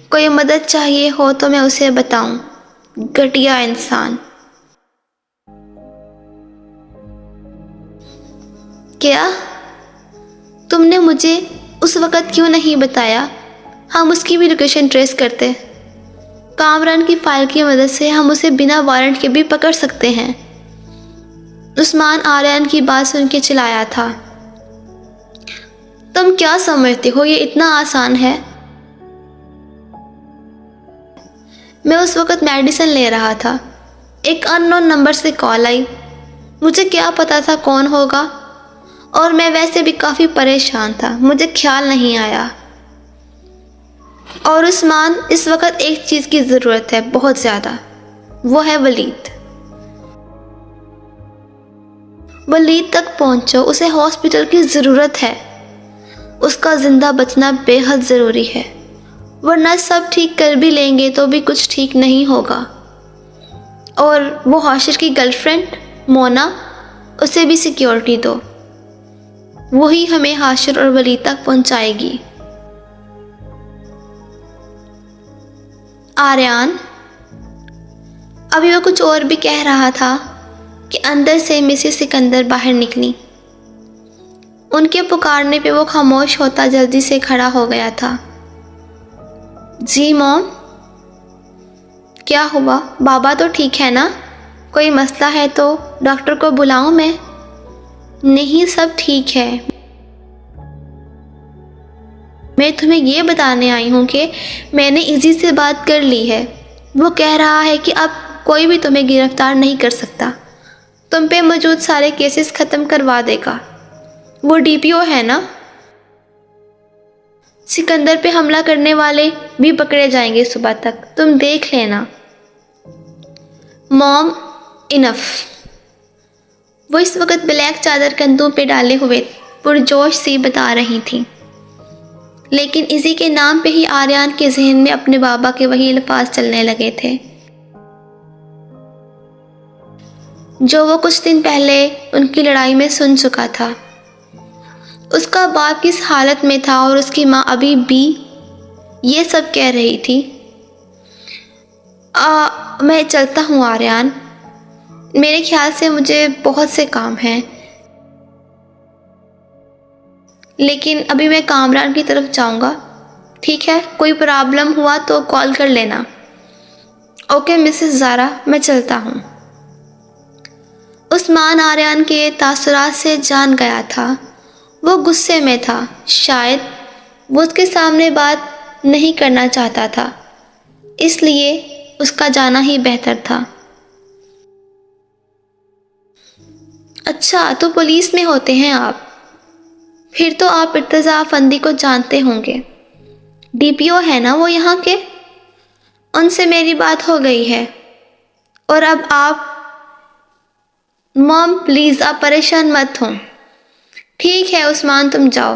کوئی مدد چاہیے ہو تو میں اسے بتاؤں۔ گھٹیا انسان۔ کیا تم نے مجھے اس وقت کیوں نہیں بتایا؟ ہم اس کی بھی لوکیشن ٹریس کرتے، کامران کی فائل کی مدد سے ہم اسے بنا وارنٹ کے بھی پکڑ سکتے ہیں۔ عثمان آریان کی بات سن کے چلایا تھا۔ تم کیا سمجھتے ہو یہ اتنا آسان ہے؟ میں اس وقت میڈیسن لے رہا تھا، ایک ان نون نمبر سے کال آئی، مجھے کیا پتا تھا کون ہوگا، اور میں ویسے بھی کافی پریشان تھا، مجھے خیال نہیں آیا۔ اور عثمان، اس وقت ایک چیز کی ضرورت ہے بہت زیادہ، وہ ہے ولید۔ ولید تک پہنچو، اسے ہاسپٹل کی ضرورت ہے، اس کا زندہ بچنا بے حد ضروری ہے، ورنہ سب ٹھیک کر بھی لیں گے تو بھی کچھ ٹھیک نہیں ہوگا۔ اور وہ حاشر کی گرل فرینڈ مونا، اسے بھی سیکیورٹی دو، وہی ہمیں حاشر اور ولید تک پہنچائے گی۔ آریان، ابھی وہ کچھ اور بھی کہہ رہا تھا کہ اندر سے مسز سکندر باہر نکلی۔ ان کے پکارنے پہ وہ خاموش ہوتا جلدی سے کھڑا ہو گیا تھا۔ جی موم، کیا ہوا؟ بابا تو ٹھیک ہے نا؟ کوئی مسئلہ ہے تو ڈاکٹر کو بلاؤں میں؟ نہیں، سب ٹھیک ہے۔ میں تمہیں یہ بتانے آئی ہوں کہ میں نے ایزی سے بات کر لی ہے، وہ کہہ رہا ہے کہ اب کوئی بھی تمہیں گرفتار نہیں کر سکتا، تم پہ موجود سارے کیسز ختم کروا دے گا۔ وہ ڈی پی او ہے نا، سکندر پہ حملہ کرنے والے بھی پکڑے جائیں گے صبح تک، تم دیکھ لینا۔ موم، انف۔ وہ اس وقت بلیک چادر کندھوں پہ ڈالے ہوئے پرجوش سی بتا رہی تھی، لیکن اسی کے نام پہ ہی آریان کے ذہن میں اپنے بابا کے وہی الفاظ چلنے لگے تھے جو وہ کچھ دن پہلے ان کی لڑائی میں سن چکا تھا۔ اس کا باپ کس حالت میں تھا اور اس کی ماں ابھی بھی یہ سب کہہ رہی تھی۔ میں چلتا ہوں آریان، میرے خیال سے مجھے بہت سے کام ہیں، لیکن ابھی میں کامران کی طرف جاؤں گا، ٹھیک ہے؟ کوئی پرابلم ہوا تو کال کر لینا۔ اوکے مسز زارا، میں چلتا ہوں۔ عثمان آریان کے تاثرات سے جان گیا تھا، وہ غصے میں تھا، شاید وہ اس کے سامنے بات نہیں کرنا چاہتا تھا، اس لیے اس کا جانا ہی بہتر تھا۔ اچھا، تو پولیس میں ہوتے ہیں آپ؟ پھر تو آپ ارتضیٰ افندی کو جانتے ہوں گے، ڈی پی او ہے نا وہ یہاں کے؟ ان سے میری بات ہو گئی ہے، اور اب آپ… موم پلیز، آپ پریشان مت ہوں۔ ٹھیک ہے عثمان، تم جاؤ،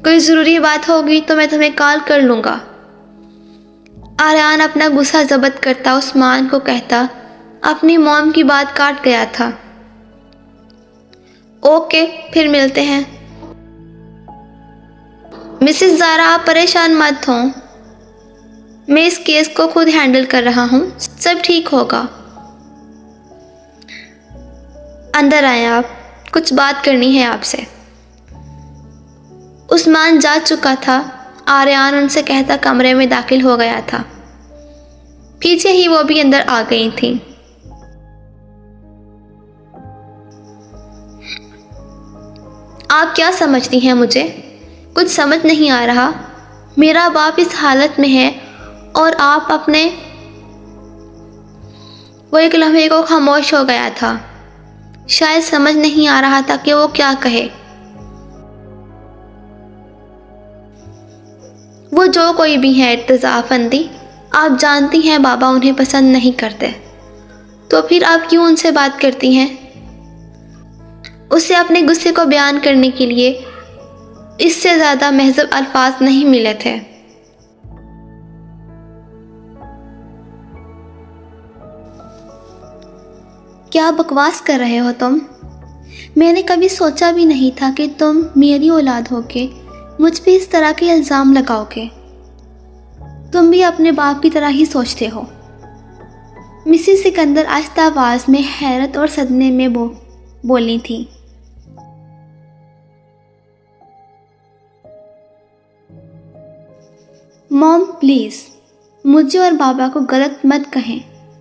کوئی ضروری بات ہوگی تو میں تمہیں کال کر لوں گا۔ آریان اپنا غصہ ضبط کرتا عثمان کو کہتا، اپنی موم کی بات کاٹ گیا تھا۔ اوکے، پھر ملتے ہیں۔ مسز زارا، آپ پریشان مت ہوں، میں اس کیس کو خود ہینڈل کر رہا ہوں، سب ٹھیک ہوگا۔ اندر آئیں آپ، کچھ بات کرنی ہے آپ سے۔ عثمان جا چکا تھا۔ آریان ان سے کہتا کمرے میں داخل ہو گیا تھا۔ پیچھے ہی وہ بھی اندر آ گئی تھیں۔ آپ کیا سمجھتی ہیں مجھے؟ کچھ سمجھ نہیں آ رہا۔ میرا باپ اس حالت میں ہے اور آپ اپنے… وہ ایک لمحے کو خاموش ہو گیا تھا۔ شاید سمجھ نہیں آ رہا تھا کہ وہ کیا کہے۔ وہ جو کوئی بھی ہے ارتضیٰ افندی، آپ جانتی ہیں بابا انہیں پسند نہیں کرتے، تو پھر آپ کیوں ان سے بات کرتی ہیں؟ اسے اپنے غصے کو بیان کرنے کے لیے اس سے زیادہ مہذب الفاظ نہیں ملے تھے۔ کیا بکواس کر رہے ہو تم؟ میں نے کبھی سوچا بھی نہیں تھا کہ تم میری اولاد ہو کے مجھ پہ اس طرح کے الزام لگاؤ گے۔ تم بھی اپنے باپ کی طرح ہی سوچتے ہو۔ مسز سکندر آہستہ آواز میں حیرت اور صدمے میں بولی تھی۔ موم پلیز، مجھے اور بابا کو غلط مت کہیں۔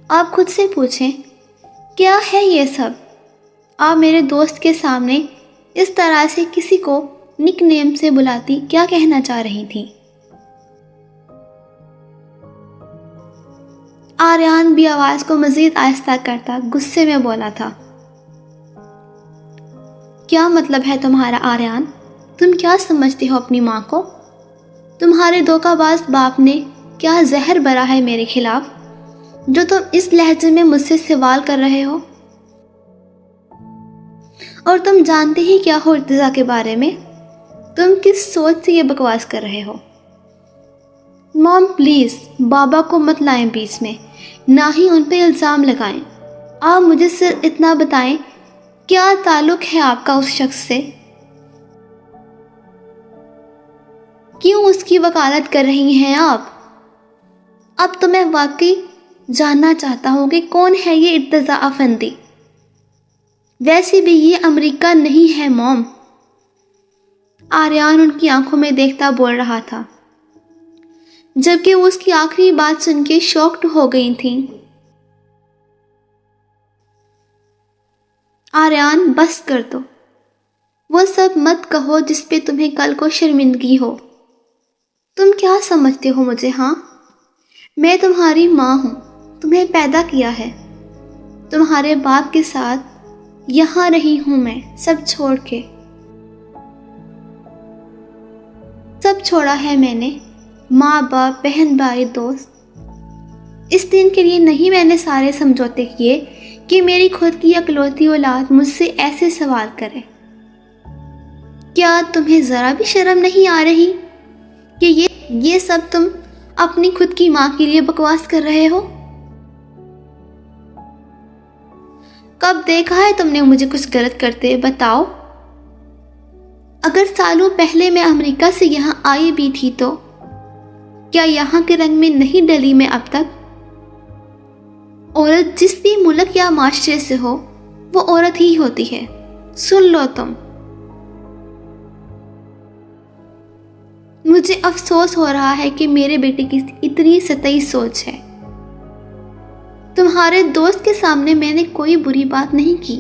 آپ خود سے پوچھیں کیا ہے یہ سب؟ آپ میرے دوست کے سامنے اس طرح سے کسی کو نک نیم سے بلاتی کیا کہنا چاہ رہی تھی؟ آریان بھی آواز کو مزید آہستہ کرتا غصے میں بولا تھا۔ کیا مطلب ہے تمہارا آریان؟ تم کیا سمجھتے ہو اپنی ماں کو؟ تمہارے دھوکہ باز باپ نے کیا زہر بھرا ہے میرے خلاف جو تم اس لہجے میں مجھ سے سوال کر رہے ہو؟ اور تم جانتے ہی کیا ہو ارتضیٰ کے بارے میں؟ تم کس سوچ سے یہ بکواس کر رہے ہو؟ موم پلیز، بابا کو مت لائیں بیچ میں، نہ ہی ان پہ الزام لگائیں۔ آپ مجھے صرف اتنا بتائیں کیا تعلق ہے آپ کا اس شخص سے؟ کیوں اس کی وکالت کر رہی ہیں آپ؟ اب تو میں واقعی جاننا چاہتا ہوں کہ کون ہے یہ ارتضیٰ افندی۔ ویسے بھی یہ امریکہ نہیں ہے موم۔ آریان ان کی آنکھوں میں دیکھتا بول رہا تھا، جبکہ وہ اس کی آخری بات سن کے شاکڈ ہو گئی تھیں۔ آریان بس کر دو، وہ سب مت کہو جس پہ تمہیں کل کو شرمندگی ہو۔ تم کیا سمجھتے ہو مجھے؟ ہاں، میں تمہاری ماں ہوں، تمہیں پیدا کیا ہے، تمہارے باپ کے ساتھ یہاں رہی ہوں میں، سب چھوڑ کے۔ سب چھوڑا ہے میں نے، ماں باپ، بہن بھائی، دوست۔ اس دن کے لیے نہیں میں نے سارے سمجھوتے کیے کہ میری خود کی اکلوتی اولاد مجھ سے ایسے سوال کرے۔ کیا تمہیں ذرا بھی شرم نہیں آ رہی کہ یہ سب تم اپنی خود کی ماں کے لیے بکواس کر رہے ہو؟ کب دیکھا ہے تم نے مجھے کچھ غلط کرتے؟ بتاؤ۔ اگر سالوں پہلے میں امریکہ سے یہاں آئی بھی تھی تو کیا یہاں کے رنگ میں نہیں ڈلی میں اب تک؟ عورت جس بھی ملک یا معاشرے سے ہو وہ عورت ہی ہوتی ہے۔ سن لو تم، مجھے افسوس ہو رہا ہے کہ میرے بیٹے کی اتنی سطحی سوچ ہے۔ تمہارے دوست کے سامنے میں نے کوئی بری بات نہیں کی۔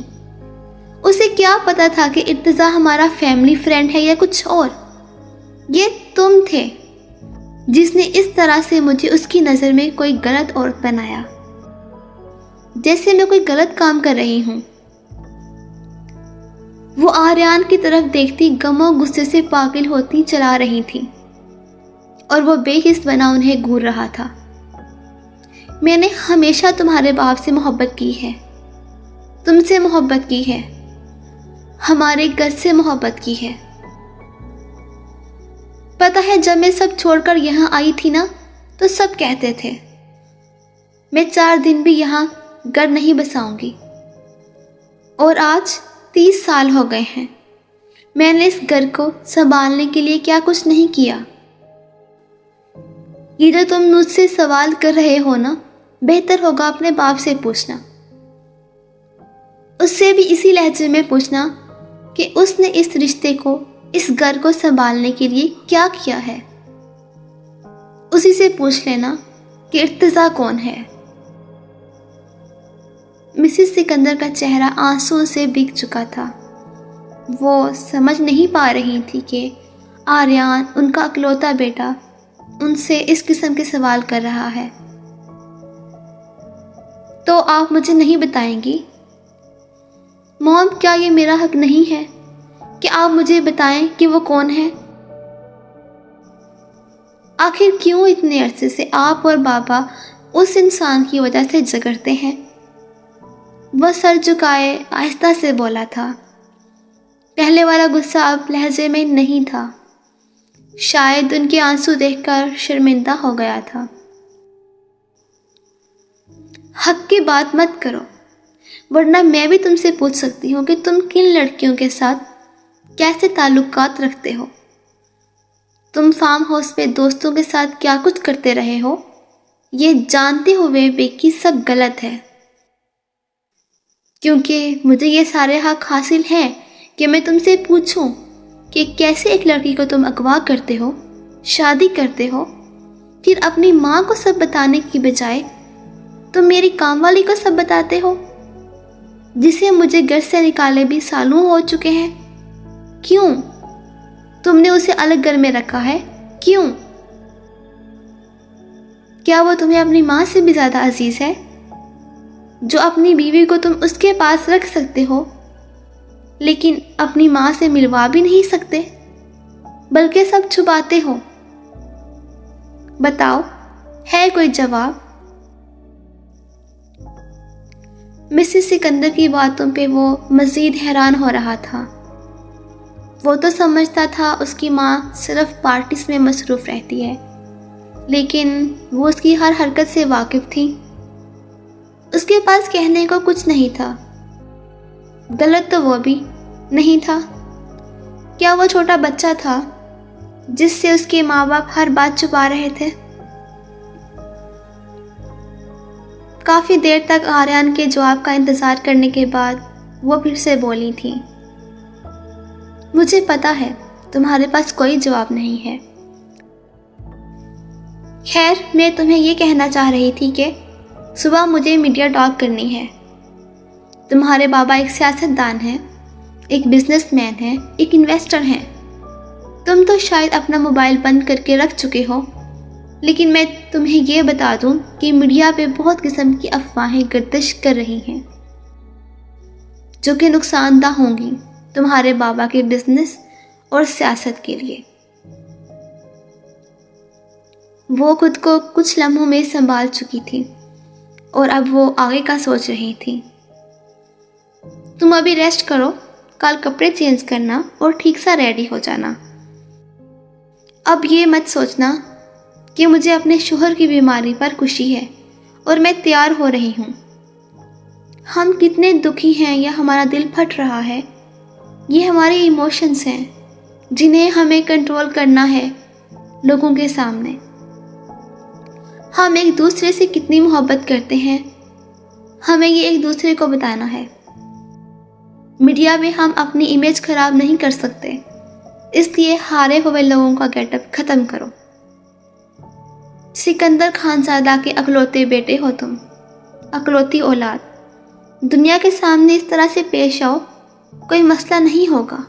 اسے کیا پتا تھا کہ ارتضیٰ ہمارا فیملی فرینڈ ہے یا کچھ اور؟ یہ تم تھے جس نے اس طرح سے مجھے اس کی نظر میں کوئی غلط عورت بنایا، جیسے میں کوئی غلط کام کر رہی ہوں۔ وہ آریان کی طرف دیکھتی غم و غصے سے پاگل ہوتی چلا رہی تھی اور وہ بے حس بنا انہیں گھور رہا تھا۔ میں نے ہمیشہ تمہارے باپ سے محبت کی ہے، تم سے محبت کی ہے، ہمارے گھر سے محبت کی ہے۔ پتہ ہے جب میں سب چھوڑ کر یہاں آئی تھی نا تو سب کہتے تھے میں 4 دن بھی یہاں گھر نہیں بساؤں گی، اور آج 30 سال ہو گئے ہیں۔ میں نے اس گھر کو سنبھالنے کے لیے کیا کچھ نہیں کیا۔ یہ جو تم مجھ سے سوال کر رہے ہو نا، بہتر ہوگا اپنے باپ سے پوچھنا، اس سے بھی اسی لہجے میں پوچھنا کہ اس نے اس رشتے کو، اس گھر کو سنبھالنے کے لیے کیا کیا ہے۔ اسی سے پوچھ لینا کہ ارتضیٰ کون ہے۔ مسز سکندر کا چہرہ آنسوؤں سے بھیگ چکا تھا۔ وہ سمجھ نہیں پا رہی تھی کہ آریان، ان کا اکلوتا بیٹا، ان سے اس قسم کے سوال کر رہا ہے۔ تو آپ مجھے نہیں بتائیں گی؟ موم، کیا یہ میرا حق نہیں ہے کہ آپ مجھے بتائیں کہ وہ کون ہے؟ آخر کیوں اتنے عرصے سے آپ اور بابا اس انسان کی وجہ سے جھگڑتے ہیں؟ وہ سر جھکائے آہستہ سے بولا تھا۔ پہلے والا غصہ اب لہجے میں نہیں تھا۔ شاید ان کے آنسو دیکھ کر شرمندہ ہو گیا تھا۔ حق کی بات مت کرو، ورنہ میں بھی تم سے پوچھ سکتی ہوں کہ تم کن لڑکیوں کے ساتھ کیسے تعلقات رکھتے ہو۔ تم فارم ہاؤس پہ دوستوں کے ساتھ کیا کچھ کرتے رہے ہو، یہ جانتے ہوئے بھی کہ سب غلط ہے۔ کیونکہ مجھے یہ سارے حق حاصل ہیں کہ میں تم سے پوچھوں کہ کیسے ایک لڑکی کو تم اغوا کرتے ہو، شادی کرتے ہو، پھر اپنی ماں کو سب بتانے کی بجائے تم میری کام والی کو سب بتاتے ہو، جسے مجھے گھر سے نکالے بھی سالوں ہو چکے ہیں۔ کیوں؟ تم نے اسے الگ گھر میں رکھا ہے، کیوں؟ کیا وہ تمہیں اپنی ماں سے بھی زیادہ عزیز ہے، جو اپنی بیوی کو تم اس کے پاس رکھ سکتے ہو لیکن اپنی ماں سے ملوا بھی نہیں سکتے، بلکہ سب چھپاتے ہو؟ بتاؤ، ہے کوئی جواب؟ مسز سکندر کی باتوں پہ وہ مزید حیران ہو رہا تھا۔ وہ تو سمجھتا تھا اس کی ماں صرف پارٹیز میں مصروف رہتی ہے، لیکن وہ اس کی ہر حرکت سے واقف تھی۔ اس کے پاس کہنے کو کچھ نہیں تھا۔ غلط تو وہ بھی نہیں تھا۔ کیا وہ چھوٹا بچہ تھا جس سے اس کے ماں باپ ہر بات چھپا رہے تھے؟ کافی دیر تک آریان کے جواب کا انتظار کرنے کے بعد وہ پھر سے بولی تھی۔ مجھے پتا ہے تمہارے پاس کوئی جواب نہیں ہے۔ خیر، میں تمہیں یہ کہنا چاہ رہی تھی کہ صبح مجھے میڈیا ٹاک کرنی ہے۔ تمہارے بابا ایک سیاستدان ہیں، ایک بزنس مین ہیں، ایک انویسٹر ہیں۔ تم تو شاید اپنا موبائل بند کر کے رکھ چکے ہو، لیکن میں تمہیں یہ بتا دوں کہ میڈیا پہ بہت قسم کی افواہیں گردش کر رہی ہیں جو کہ نقصان دہ ہوں گی تمہارے بابا کے بزنس اور سیاست کے لیے۔ وہ خود کو کچھ لمحوں میں سنبھال چکی تھی اور اب وہ آگے کا سوچ رہی تھی۔ تم ابھی ریسٹ کرو، کل کپڑے چینج کرنا اور ٹھیک سا ریڈی ہو جانا۔ اب یہ مت سوچنا کہ مجھے اپنے شوہر کی بیماری پر خوشی ہے اور میں تیار ہو رہی ہوں۔ ہم کتنے دکھی ہیں یا ہمارا دل پھٹ رہا ہے، یہ ہمارے ایموشنز ہیں جنہیں ہمیں کنٹرول کرنا ہے لوگوں کے سامنے۔ ہم ایک دوسرے سے کتنی محبت کرتے ہیں، ہمیں یہ ایک دوسرے کو بتانا ہے۔ میڈیا میں ہم اپنی امیج خراب نہیں کر سکتے، اس لیے ہارے ہوئے لوگوں کا گیٹ اپ ختم کرو۔ سکندر خانزادہ کے اکلوتے بیٹے ہو تم، اکلوتی اولاد۔ دنیا کے سامنے اس طرح سے پیش آؤ، کوئی مسئلہ نہیں ہوگا۔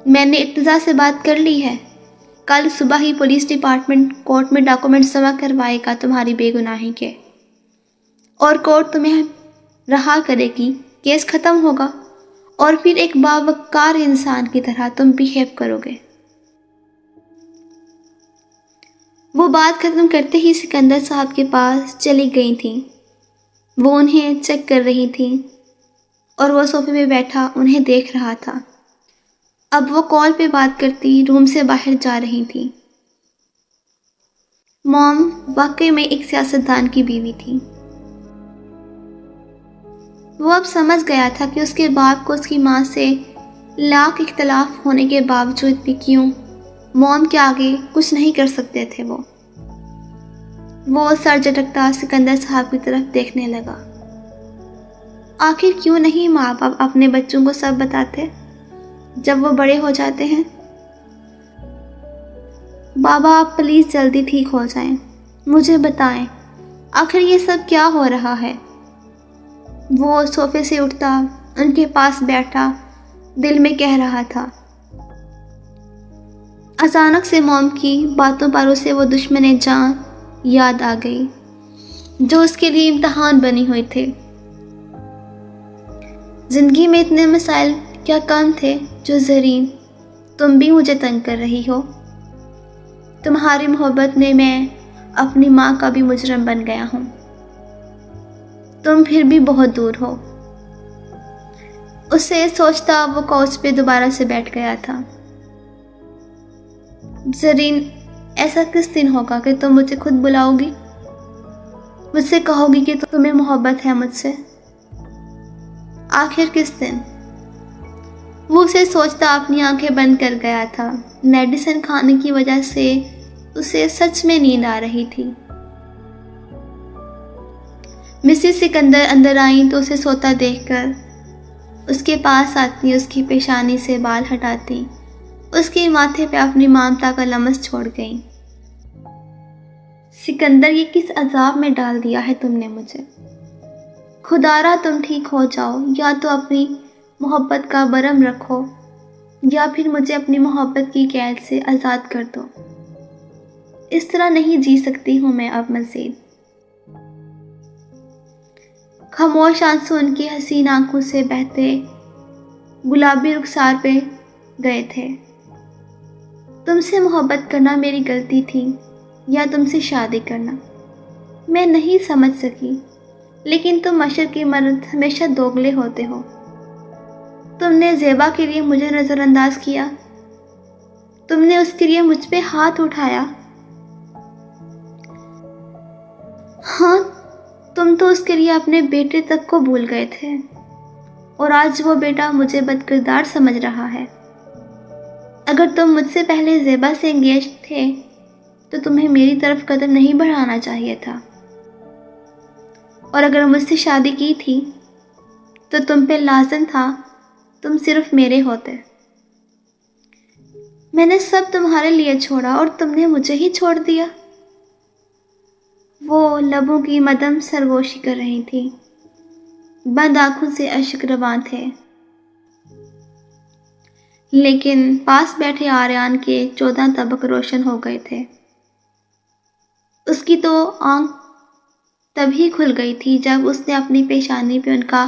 میں نے ارتضیٰ سے بات کر لی ہے، کل صبح ہی پولیس ڈپارٹمنٹ کورٹ میں ڈاکومنٹس جمع کروائے گا تمہاری بے گناہی کے، اور کورٹ تمہیں رہا کرے گی، کیس ختم ہوگا اور پھر ایک باوقار انسان کی طرح تم بیہیو کرو گے۔ وہ بات ختم کرتے ہی سکندر صاحب کے پاس چلی گئی تھیں۔ وہ انہیں چیک کر رہی تھیں اور وہ صوفے پہ بیٹھا انہیں دیکھ رہا تھا۔ اب وہ کال پہ بات کرتی روم سے باہر جا رہی تھی۔ موم واقعی میں ایک سیاستدان کی بیوی تھی۔ وہ اب سمجھ گیا تھا کہ اس کے باپ کو اس کی ماں سے لاکھ اختلاف ہونے کے باوجود بھی کیوں موم کے آگے کچھ نہیں کر سکتے تھے۔ وہ سر جھٹکتا سکندر صاحب کی طرف دیکھنے لگا۔ آخر کیوں نہیں ماں باپ اپنے بچوں کو سب بتاتے جب وہ بڑے ہو جاتے ہیں؟ بابا آپ پلیز جلدی ٹھیک ہو جائیں، مجھے بتائیں آخر یہ سب کیا ہو رہا ہے۔ وہ صوفے سے اٹھتا، ان کے پاس بیٹھا، دل میں کہہ رہا تھا۔ اچانک سے موم کی باتوں پر اسے وہ دشمن جان یاد آ گئی جو اس کے لیے امتحان بنی ہوئی تھے۔ زندگی میں اتنے مسائل کیا کم تھے جو زرین تم بھی مجھے تنگ کر رہی ہو۔ تمہاری محبت میں میں اپنی ماں کا بھی مجرم بن گیا ہوں۔ تم پھر بھی بہت دور ہو۔ اسے سوچتا وہ کوچ پہ دوبارہ سے بیٹھ گیا تھا۔ زرین، ایسا کس دن ہوگا کہ تم مجھے خود بلاؤ گی، مجھ سے کہو گی کہ تمہیں محبت ہے مجھ سے؟ آخر کس دن؟ وہ اسے سوچتا اپنی آنکھیں بند کر گیا تھا۔ میڈیسن کھانے کی وجہ سے اسے سچ میں نیند آ رہی تھی۔ مسز سکندر اندر آئیں تو اسے سوتا دیکھ کر اس کے پاس آتی، اس کی پیشانی سے بال ہٹاتی، اس کے ماتھے پہ اپنی ممتا کا لمس چھوڑ گئی۔ سکندر، یہ کس عذاب میں ڈال دیا ہے تم نے مجھے؟ خدارا تم ٹھیک ہو جاؤ، یا تو اپنی محبت کا برم رکھو یا پھر مجھے اپنی محبت کی قید سے آزاد کر دو۔ اس طرح نہیں جی سکتی ہوں میں اب مزید۔ خاموش آنسو ان کی حسین آنکھوں سے بہتے گلابی رخسار پہ گئے تھے۔ تم سے محبت کرنا میری غلطی تھی یا تم سے شادی کرنا، میں نہیں سمجھ سکی، لیکن تم مشرقی مرد ہمیشہ دوگلے ہوتے ہو۔ تم نے زیبا کے لیے مجھے نظر انداز کیا، تم نے اس کے لیے مجھ پہ ہاتھ اٹھایا۔ ہاں، تم تو اس کے لیے اپنے بیٹے تک کو بھول گئے تھے، اور آج وہ بیٹا مجھے بدکردار سمجھ رہا ہے۔ اگر تم مجھ سے پہلے زیبا سے انگیج تھے تو تمہیں میری طرف قدم نہیں بڑھانا چاہیے تھا، اور اگر مجھ سے شادی کی تھی تو تم پہ لازم تھا تم صرف میرے ہوتے۔ میں نے سب تمہارے لیے چھوڑا اور تم نے مجھے ہی چھوڑ دیا۔ وہ لبوں کی مدم سرگوشی کر رہی تھی، بند آنکھوں سے اشک رواں تھے، لیکن پاس بیٹھے آریان کے 14 طبق روشن ہو گئے تھے۔ اس کی تو آنکھ تبھی کھل گئی تھی جب اس نے اپنی پیشانی پہ ان کا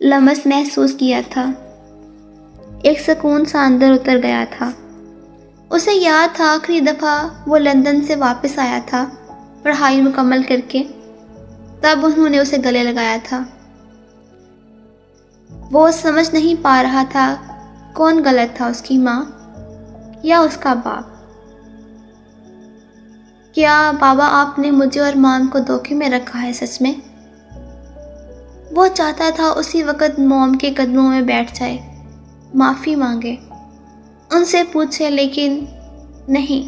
لمس محسوس کیا تھا۔ ایک سکون سا اندر اتر گیا تھا۔ اسے یاد تھا آخری دفعہ وہ لندن سے واپس آیا تھا پڑھائی مکمل کر کے، تب انہوں نے اسے گلے لگایا تھا۔ وہ سمجھ نہیں پا رہا تھا کون غلط تھا، اس کی ماں یا اس کا باپ۔ کیا بابا آپ نے مجھے اور مام کو دھوکے میں رکھا ہے سچ میں؟ وہ چاہتا تھا اسی وقت موم کے قدموں میں بیٹھ جائے، معافی مانگے، ان سے پوچھے، لیکن نہیں،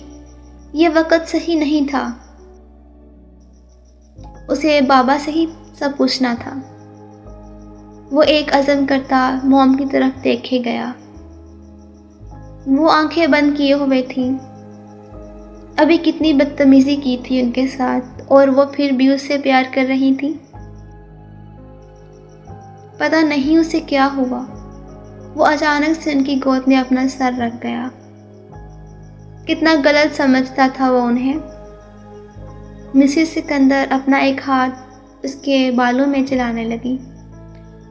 یہ وقت صحیح نہیں تھا۔ اسے بابا سے ہی سب پوچھنا تھا۔ وہ ایک عزم کرتا موم کی طرف دیکھے گیا۔ وہ آنکھیں بند کیے ہوئے تھی۔ ابھی کتنی بدتمیزی کی تھی ان کے ساتھ، اور وہ پھر بھی اس سے پیار کر رہی تھی۔ پتہ نہیں اسے کیا ہوا، وہ اچانک سے ان کی گود میں اپنا سر رکھ گیا۔ کتنا غلط سمجھتا تھا وہ انہیں۔ مسز سکندر اپنا ایک ہاتھ اس کے بالوں میں چلانے لگی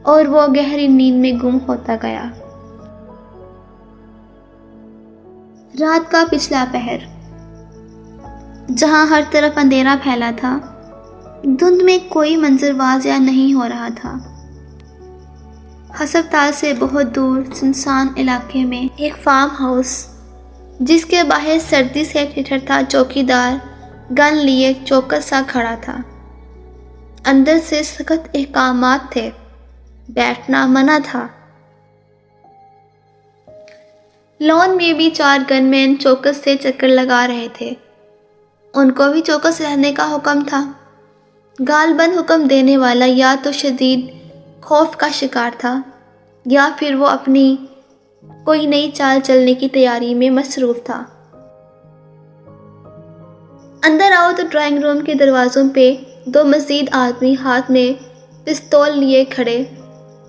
اور وہ گہری نیند میں گم ہوتا گیا۔ رات کا پچھلا پہر، جہاں ہر طرف اندھیرا پھیلا تھا، دھند میں کوئی منظر واضح نہیں ہو رہا تھا۔ ہسپتال سے بہت دور سنسان علاقے میں ایک فارم ہاؤس، جس کے باہر سردی سے ٹھٹھرتا چوکیدار گن لیے چوکس سا کھڑا تھا۔ اندر سے سخت احکامات تھے، بیٹھنا منع تھا۔ لون میں بھی 4 گن مین چوکس سے چکر لگا رہے تھے، ان کو بھی چوکس رہنے کا حکم تھا۔ غالباً حکم دینے والا یا تو شدید خوف کا شکار تھا یا پھر وہ اپنی کوئی نئی چال چلنے کی تیاری میں مصروف تھا۔ اندر آؤ تو ڈرائنگ روم کے دروازوں پہ 2 مزید آدمی ہاتھ میں پستول لیے کھڑے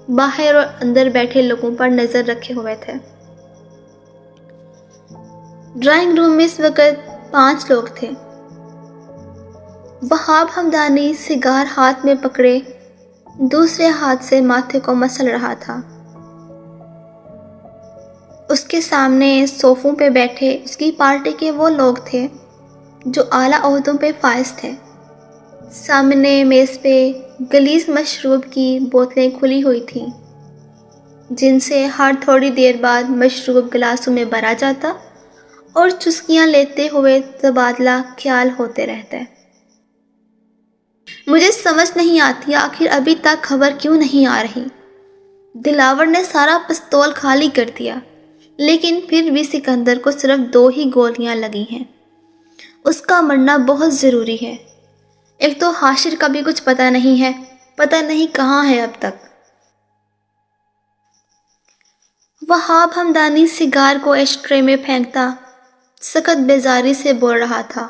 باہر اور اندر بیٹھے لوگوں پر نظر رکھے ہوئے تھے۔ ڈرائنگ روم میں اس وقت 5 لوگ تھے۔ وہاب حمدانی سگار ہاتھ میں پکڑے دوسرے ہاتھ سے ماتھے کو مسل رہا تھا۔ اس کے سامنے صوفوں پہ بیٹھے اس کی پارٹی کے وہ لوگ تھے جو اعلیٰ عہدوں پہ فائز تھے۔ سامنے میز پہ غلیظ مشروب کی بوتلیں کھلی ہوئی تھیں جن سے ہر تھوڑی دیر بعد مشروب گلاسوں میں بھرا جاتا اور چسکیاں لیتے ہوئے تبادلہ خیال ہوتے رہتے۔ مجھے سمجھ نہیں آتی آخر ابھی تک خبر کیوں نہیں آ رہی۔ دلاور نے سارا پستول خالی کر دیا لیکن پھر بھی سکندر کو صرف 2 ہی گولیاں لگی ہیں۔ اس کا مرنا بہت ضروری ہے۔ ایک تو حاشر کا بھی کچھ پتہ نہیں ہے، پتہ نہیں کہاں ہے اب تک۔ وہاب حمدانی سگار کو ایش ٹرے میں پھینکتا سخت بیزاری سے بول رہا تھا۔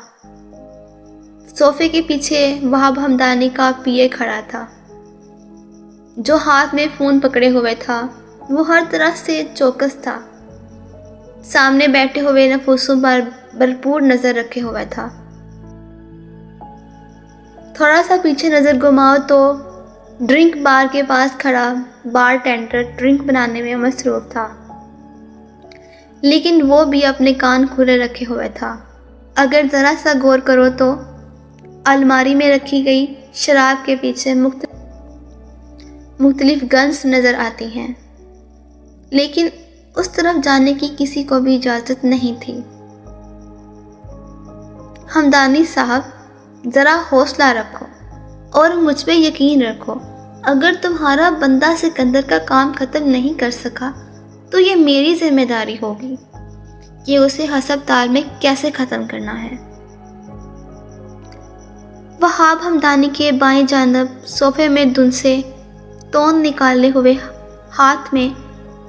صوفے کے پیچھے وہاب حمدانی کا پی اے کھڑا تھا جو ہاتھ میں فون پکڑے ہوئے تھا۔ وہ ہر طرح سے چوکس تھا، سامنے بیٹھے ہوئے نفوسوں پر بھرپور نظر رکھے ہوا تھا۔ تھوڑا سا پیچھے نظر گھماؤ تو ڈرنک بار کے پاس کھڑا بار ٹینڈر ڈرنک بنانے میں مصروف تھا، لیکن وہ بھی اپنے کان کھلے رکھے ہوئے تھا۔ اگر ذرا سا غور کرو تو الماری میں رکھی گئی شراب کے پیچھے مختلف گنز نظر آتی ہیں، لیکن اس طرف جانے کی کسی کو بھی اجازت نہیں تھی۔ حمدانی صاحب، ذرا حوصلہ رکھو اور مجھ پہ یقین رکھو۔ اگر تمہارا بندہ سکندر کا کام ختم نہیں کر سکا تو یہ میری ذمہ داری ہوگی کہ اسے ہسپتال میں کیسے ختم کرنا ہے۔ وہاب حمدانی کے بائیں جانب صوفے میں دھن سے توند نکالے ہوئے ہاتھ میں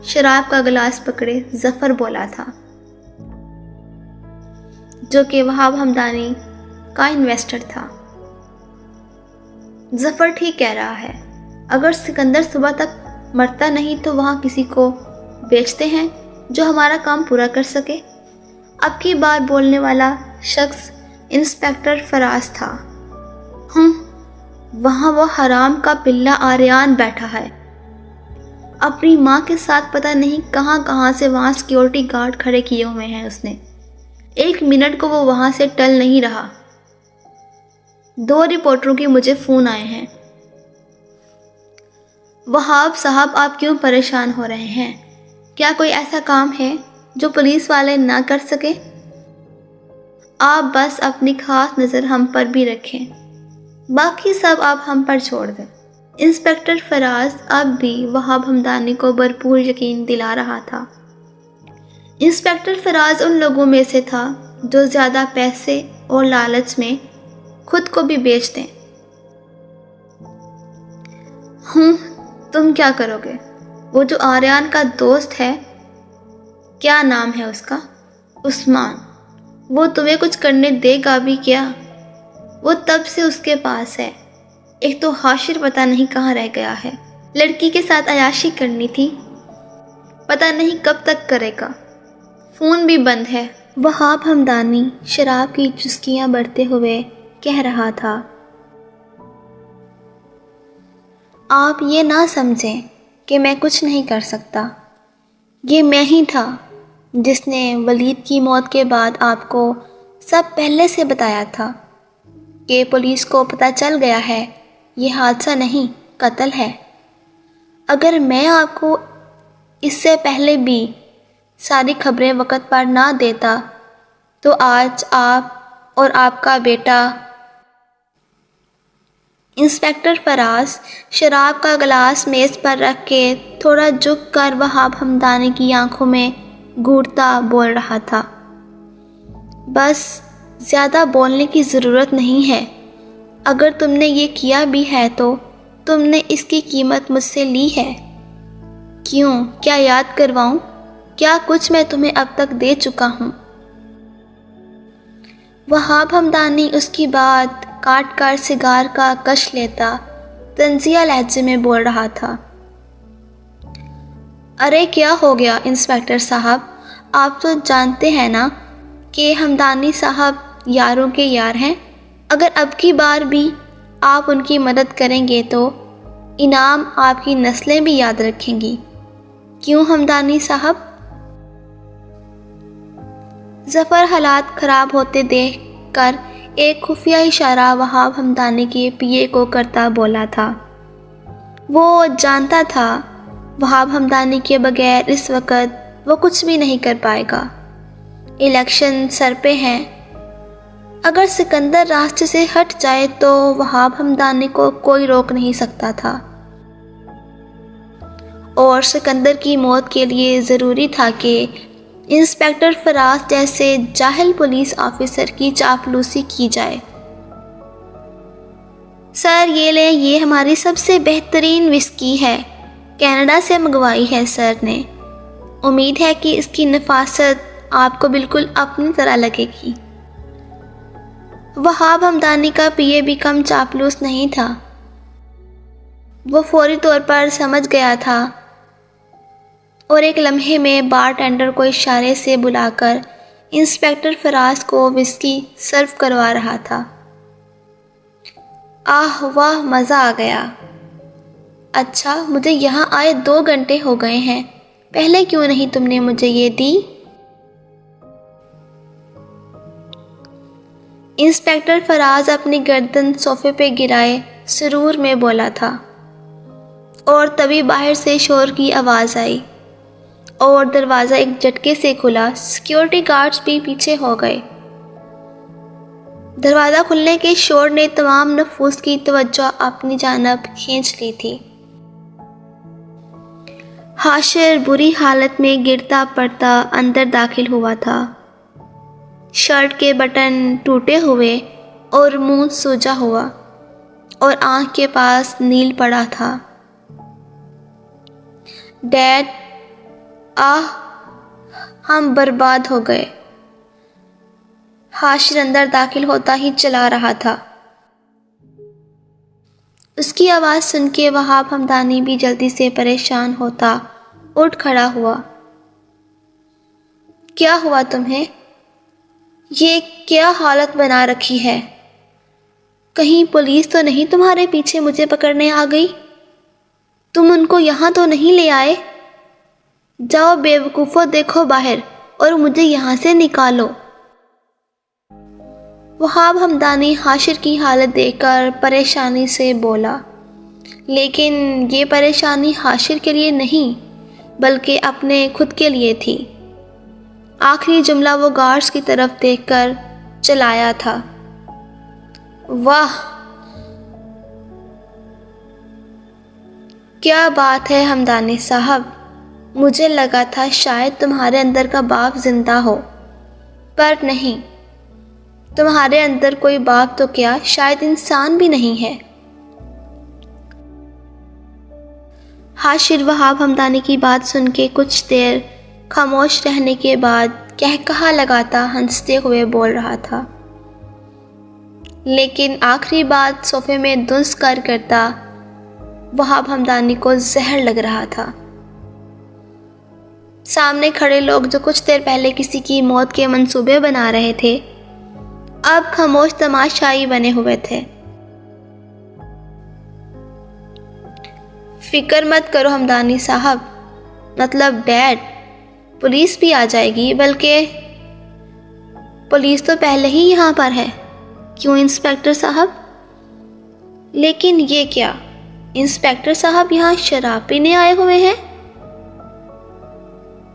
شراب کا گلاس پکڑے ظفر بولا تھا، جو کہ وہاب حمدانی کا انویسٹر تھا۔ ظفر ٹھیک کہہ رہا ہے، اگر سکندر صبح تک مرتا نہیں تو وہاں کسی کو بیچتے ہیں جو ہمارا کام پورا کر سکے۔ اب کی بار بولنے والا شخص انسپیکٹر فراز تھا۔ وہاں وہ حرام کا پلہ آریان بیٹھا ہے، اپنی ماں کے ساتھ پتہ نہیں کہاں سے وہاں سیکیورٹی گارڈ کھڑے کیے ہوئے ہیں اس نے۔ 1 منٹ کو وہ وہاں سے ٹل نہیں رہا۔ 2 رپورٹروں کے مجھے فون آئے ہیں۔ وہاب صاحب، آپ کیوں پریشان ہو رہے ہیں؟ کیا کوئی ایسا کام ہے جو پولیس والے نہ کر سکے؟ آپ بس اپنی خاص نظر ہم پر بھی رکھیں، باقی سب آپ ہم پر چھوڑ دیں۔ انسپیکٹر فراز اب بھی وہاب حمدانی کو بھرپور یقین دلا رہا تھا۔ انسپیکٹر فراز ان لوگوں میں سے تھا جو زیادہ پیسے اور لالچ میں خود کو بھی بیچ دیں۔ تم کیا کرو گے؟ وہ جو آریان کا دوست ہے، کیا نام ہے اس کا؟ عثمان، وہ تمہیں کچھ کرنے دے گا بھی کیا؟ وہ تب سے اس کے پاس ہے۔ ایک تو حاشر پتہ نہیں کہاں رہ گیا ہے، لڑکی کے ساتھ عیاشی کرنی تھی، پتہ نہیں کب تک کرے گا، فون بھی بند ہے۔ وہاب حمدانی شراب کی چسکیاں بڑھتے ہوئے کہہ رہا تھا، آپ یہ نہ سمجھیں کہ میں کچھ نہیں کر سکتا۔ یہ میں ہی تھا جس نے ولید کی موت کے بعد آپ کو سب پہلے سے بتایا تھا کہ پولیس کو پتہ چل گیا ہے یہ حادثہ نہیں، قتل ہے۔ اگر میں آپ کو اس سے پہلے بھی ساری خبریں وقت پر نہ دیتا تو آج آپ اور آپ کا بیٹا۔ انسپیکٹر فراز شراب کا گلاس میز پر رکھ کے تھوڑا جھک کر وہاب حمدانی کی آنکھوں میں گھورتا بول رہا تھا، بس زیادہ بولنے کی ضرورت نہیں ہے۔ اگر تم نے یہ کیا بھی ہے تو تم نے اس کی قیمت مجھ سے لی ہے۔ کیوں؟ کیا یاد کرواؤں؟ کیا کچھ میں تمہیں اب تک دے چکا ہوں؟ وہاب ہمدانی اس کی بات کاٹ کر سگار کا کش لیتا طنزیہ لہجے میں بول رہا تھا۔ ارے کیا ہو گیا انسپکٹر صاحب، آپ تو جانتے ہیں نا کہ ہمدانی صاحب یاروں کے یار ہیں۔ اگر اب کی بار بھی آپ ان کی مدد کریں گے تو انعام آپ کی نسلیں بھی یاد رکھیں گی۔ کیوں ہمدانی صاحب؟ ظفر حالات خراب ہوتے دیکھ کر ایک خفیہ اشارہ وہاب ہمدانی کے پیے کو کرتا بولا تھا۔ وہ جانتا تھا وہاب ہمدانی کے بغیر اس وقت وہ کچھ بھی نہیں کر پائے گا۔ الیکشن سر پہ ہیں، اگر سکندر راستے سے ہٹ جائے تو وہاب ہمدانی کو کوئی روک نہیں سکتا تھا، اور سکندر کی موت کے لیے ضروری تھا کہ انسپکٹر فراز جیسے جاہل پولیس آفیسر کی چاپلوسی کی جائے۔ سر یہ لیں، یہ ہماری سب سے بہترین وسکی ہے، کینیڈا سے منگوائی ہے سر نے۔ امید ہے کہ اس کی نفاست آپ کو بالکل اپنی طرح لگے گی۔ وہاب ہمدانی کا پیے بھی کم چاپلوس نہیں تھا۔ وہ فوری طور پر سمجھ گیا تھا اور ایک لمحے میں بار ٹینڈر کو اشارے سے بلا کر انسپکٹر فراز کو وسکی سرو کروا رہا تھا۔ آہ واہ، مزہ آ گیا۔ اچھا، مجھے یہاں آئے 2 گھنٹے ہو گئے ہیں، پہلے کیوں نہیں تم نے مجھے یہ دی؟ انسپکٹر فراز اپنی گردن صوفے پہ گرائے سرور میں بولا تھا، اور تبھی باہر سے شور کی آواز آئی اور دروازہ ایک جھٹکے سے کھلا۔ سیکیورٹی گارڈز بھی پیچھے ہو گئے۔ دروازہ کھلنے کے شور نے تمام نفوس کی توجہ اپنی جانب کھینچ لی تھی۔ حاشر بری حالت میں گرتا پڑتا اندر داخل ہوا تھا، شرٹ کے بٹن ٹوٹے ہوئے اور منہ سوجا ہوا، اور آنکھ کے پاس نیل پڑا تھا۔ ڈیڈ، آہ، ہم برباد ہو گئے۔ حاشر اندر داخل ہوتا ہی چلا رہا تھا۔ اس کی آواز سن کے وہاب ہمدانی بھی جلدی سے پریشان ہوتا اٹھ کھڑا ہوا۔ کیا ہوا تمہیں؟ یہ کیا حالت بنا رکھی ہے؟ کہیں پولیس تو نہیں تمہارے پیچھے مجھے پکڑنے آ گئی؟ تم ان کو یہاں تو نہیں لے آئے؟ جاؤ بے وقوفو، دیکھو باہر اور مجھے یہاں سے نکالو۔ وہاب ہمدانی حاشر کی حالت دیکھ کر پریشانی سے بولا، لیکن یہ پریشانی حاشر کے لیے نہیں بلکہ اپنے خود کے لیے تھی۔ آخری جملہ وہ گارڈز کی طرف دیکھ کر چلایا تھا۔ واہ، کیا بات ہے ہمدانی صاحب، مجھے لگا تھا شاید تمہارے اندر کا باپ زندہ ہو، پر نہیں، تمہارے اندر کوئی باپ تو کیا شاید انسان بھی نہیں ہے۔ حاشر وہاب ہمدانی کی بات سن کے کچھ دیر خاموش رہنے کے بعد کہا لگاتا ہنستے ہوئے بول رہا تھا، لیکن آخری بات صوفے میں دنس کر کرتا وہاب ہمدانی کو زہر لگ رہا تھا۔ سامنے کھڑے لوگ جو کچھ دیر پہلے کسی کی موت کے منصوبے بنا رہے تھے، اب خاموش تماشائی بنے ہوئے تھے۔ فکر مت کرو ہمدانی صاحب، مطلب ڈیڈ، پولیس بھی آ جائے گی، بلکہ پولیس تو پہلے ہی یہاں پر ہے۔ کیوں انسپکٹر صاحب؟ لیکن یہ کیا، انسپکٹر صاحب یہاں شراب پینے آئے ہوئے ہیں؟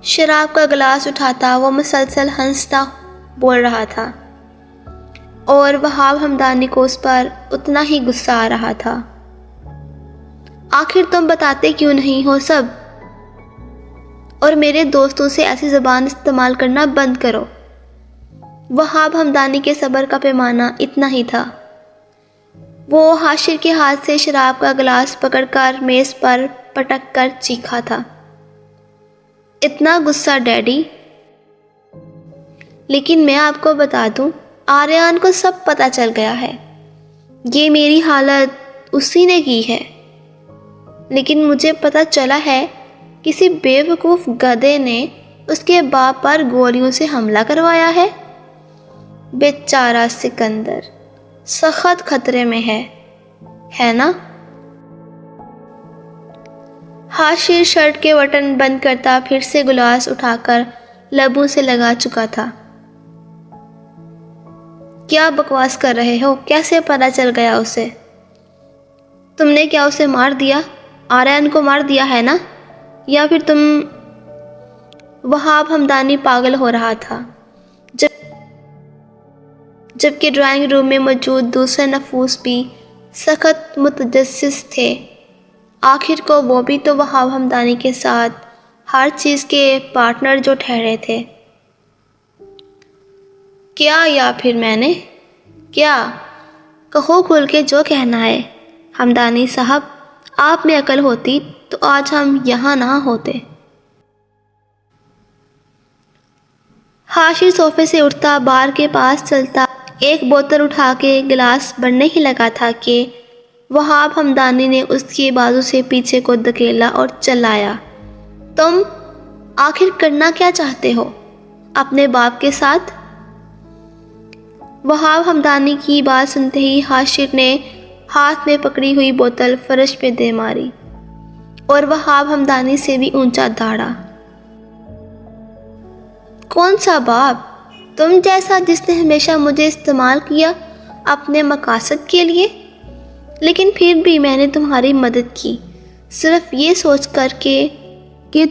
شراب کا گلاس اٹھاتا وہ مسلسل ہنستا بول رہا تھا، اور وہاب ہمدانی کو اس پر اتنا ہی غصہ آ رہا تھا۔ آخر تم بتاتے کیوں نہیں ہو سب، اور میرے دوستوں سے ایسی زبان استعمال کرنا بند کرو۔ وہاب ہمدانی کے صبر کا پیمانہ اتنا ہی تھا۔ وہ حاشر کے ہاتھ سے شراب کا گلاس پکڑ کر میز پر پٹک کر چیخا تھا، اتنا غصہ ڈیڈی؟ لیکن میں آپ کو بتا دوں، آریان کو سب پتہ چل گیا ہے، یہ میری حالت اسی نے کی ہے۔ لیکن مجھے پتہ چلا ہے کسی بیوقوف گدھے نے اس کے باپ پر گولیوں سے حملہ کروایا ہے۔ بیچارہ سکندر سخت خطرے میں ہے نا؟ حاشر شرٹ کے بٹن بند کرتا پھر سے گلاس اٹھا کر لبوں سے لگا چکا تھا۔ کیا بکواس کر رہے ہو؟ کیسے پتہ چل گیا اسے؟ تم نے کیا اسے مار دیا؟ آریان کو مار دیا ہے نا؟ یا پھر تم؟ وہاب ہمدانی پاگل ہو رہا تھا، جبکہ ڈرائنگ روم میں موجود دوسرے نفوس بھی سخت متجسس تھے۔ آخر کو وہ بھی تو وہاب ہمدانی کے ساتھ ہر چیز کے پارٹنر جو ٹھہرے تھے۔ کیا یا پھر میں نے؟ کیا؟ کہو کھل کے جو کہنا ہے۔ ہمدانی صاحب، آپ میں عقل ہوتی تو آج ہم یہاں نہ ہوتے۔ حاشر صوفے سے اٹھتا، بار کے پاس چلتا، ایک بوتل اٹھا کے گلاس بھرنے ہی لگا تھا کہ وہاب ہمدانی نے اس کی بازو سے پیچھے کو دھکیلا اور چلایا، تم آخر کرنا کیا چاہتے ہو اپنے باپ کے ساتھ؟ وہاب ہمدانی کی بات سنتے ہی حاشر نے ہاتھ میں پکڑی ہوئی بوتل فرش پہ دے ماری اور وہاب ہمدانی سے بھی اونچا دھاڑا۔ کون سا باپ؟ تم جیسا جس نے ہمیشہ مجھے استعمال کیا اپنے مقاصد کے لیے؟ لیکن پھر بھی میں نے تمہاری مدد کی، صرف یہ سوچ کر کہ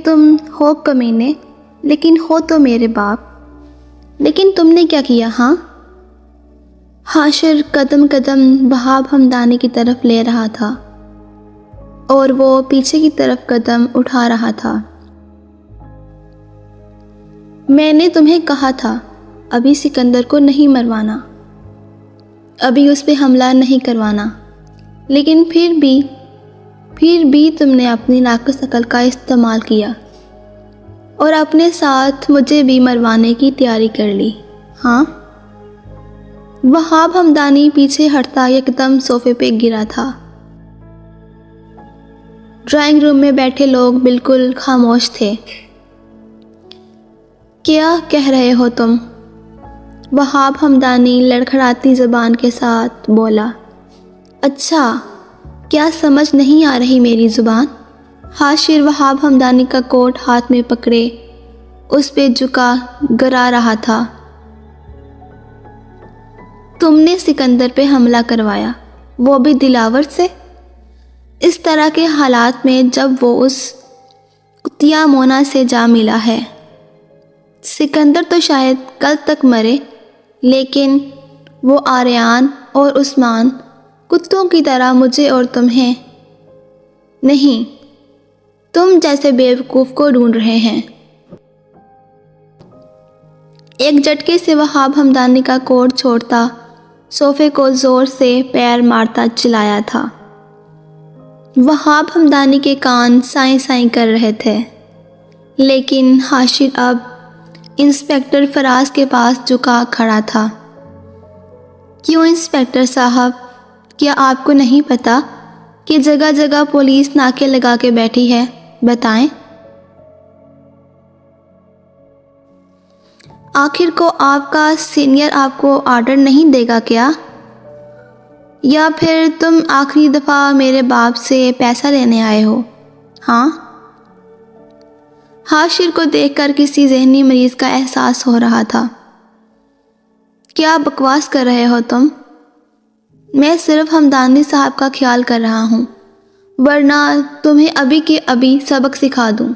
تم ہو کمینے لیکن ہو تو میرے باپ۔ لیکن تم نے کیا کیا؟ ہاں؟ حاشر قدم قدم وہاب ہمدانی کی طرف لے رہا تھا اور وہ پیچھے کی طرف قدم اٹھا رہا تھا۔ میں نے تمہیں کہا تھا ابھی سکندر کو نہیں مروانا، ابھی اس پہ حملہ نہیں کروانا، لیکن پھر بھی تم نے اپنی ناقص عقل کا استعمال کیا اور اپنے ساتھ مجھے بھی مروانے کی تیاری کر لی، ہاں؟ وہاب ہمدانی پیچھے ہٹتا یکدم صوفے پہ گرا تھا۔ ڈرائنگ روم میں بیٹھے لوگ بالکل خاموش تھے۔ کیا کہہ رہے ہو تم؟ وہاب ہمدانی لڑکھڑاتی زبان کے ساتھ بولا۔ اچھا، کیا سمجھ نہیں آ رہی میری زبان؟ حاشر وہاب ہمدانی کا کوٹ ہاتھ میں پکڑے اس پہ جھکا گرا رہا تھا۔ تم نے سکندر پہ حملہ کروایا، وہ بھی دلاور سے؟ اس طرح کے حالات میں جب وہ اس کتیا مونا سے جا ملا ہے۔ سکندر تو شاید کل تک مرے، لیکن وہ آریان اور عثمان کتوں کی طرح مجھے اور تمہیں نہیں، تم جیسے بیوقوف کو ڈھونڈ رہے ہیں۔ ایک جھٹکے سے وہاب ہمدانی کا کوٹ چھوڑتا صوفے کو زور سے پیر مارتا چلایا تھا۔ وہاب ہمدانی کے کان سائیں سائیں کر رہے تھے، لیکن حاشر اب انسپکٹر فراز کے پاس جھکا کھڑا تھا۔ کیوں انسپکٹر صاحب، کیا آپ کو نہیں پتا کہ جگہ جگہ پولیس ناکے لگا کے بیٹھی ہے؟ بتائیں۔ آخر کو آپ کا سینئر آپ کو آرڈر نہیں دے گا کیا؟ یا پھر تم آخری دفعہ میرے باپ سے پیسہ لینے آئے ہو، ہاں؟ حاشر کو دیکھ کر کسی ذہنی مریض کا احساس ہو رہا تھا۔ کیا بکواس کر رہے ہو تم؟ میں صرف ہمدانی صاحب کا خیال کر رہا ہوں، ورنہ تمہیں ابھی کے ابھی سبق سکھا دوں۔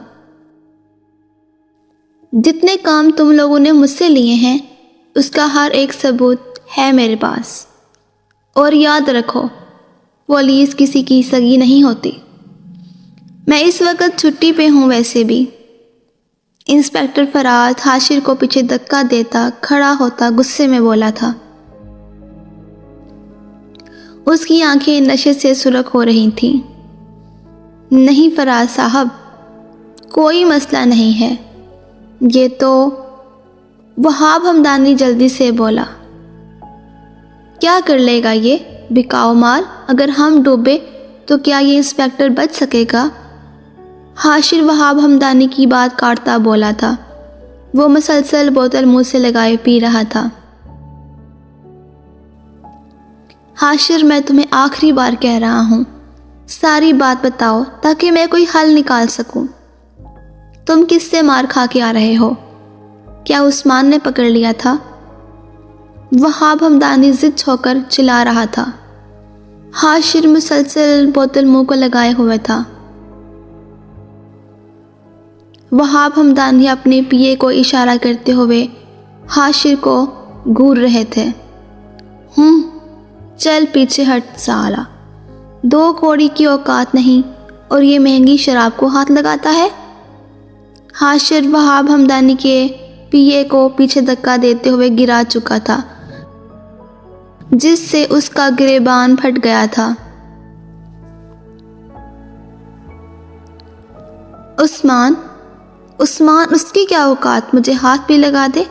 جتنے کام تم لوگوں نے مجھ سے لیے ہیں اس کا ہر ایک ثبوت ہے میرے پاس، اور یاد رکھو پولیس کسی کی سگی نہیں ہوتی۔ میں اس وقت چھٹی پہ ہوں ویسے بھی۔ انسپکٹر فراز حاشر کو پیچھے دھکا دیتا کھڑا ہوتا غصے میں بولا تھا۔ اس کی آنکھیں نشے سے سرخ ہو رہی تھیں۔ نہیں فراز صاحب، کوئی مسئلہ نہیں ہے، یہ تو وہاب ہمدانی جلدی سے بولا۔ کیا کر لے گا یہ بکاؤ مال؟ اگر ہم ڈوبے تو کیا یہ انسپیکٹر بچ سکے گا؟ حاشر وہاب ہمدانی کی بات کاٹتا بولا تھا۔ وہ مسلسل بوتل منہ سے لگائے پی رہا تھا۔ حاشر، میں تمہیں آخری بار کہہ رہا ہوں، ساری بات بتاؤ تاکہ میں کوئی حل نکال سکوں۔ تم کس سے مار کھا کے آ رہے ہو؟ کیا عثمان نے پکڑ لیا تھا؟ وہاب ہمدانی ضد ہو کر چلا رہا تھا۔ حاشر مسلسل بوتل منہ کو لگائے ہوئے تھا۔ وہاب ہمدانی اپنے پیے کو اشارہ کرتے ہوئے حاشر کو گور رہے تھے۔ چل پیچھے ہٹ سالا، 2 کوڑی کی اوقات نہیں اور یہ مہنگی شراب کو ہاتھ لگاتا ہے۔ حاشر وہاب ہمدانی کے پیے کو پیچھے دھکا دیتے ہوئے گرا چکا تھا، جس سے اس کا گریبان پھٹ گیا تھا۔ عثمان اس کی کیا اوقات مجھے ہاتھ بھی لگا دے؟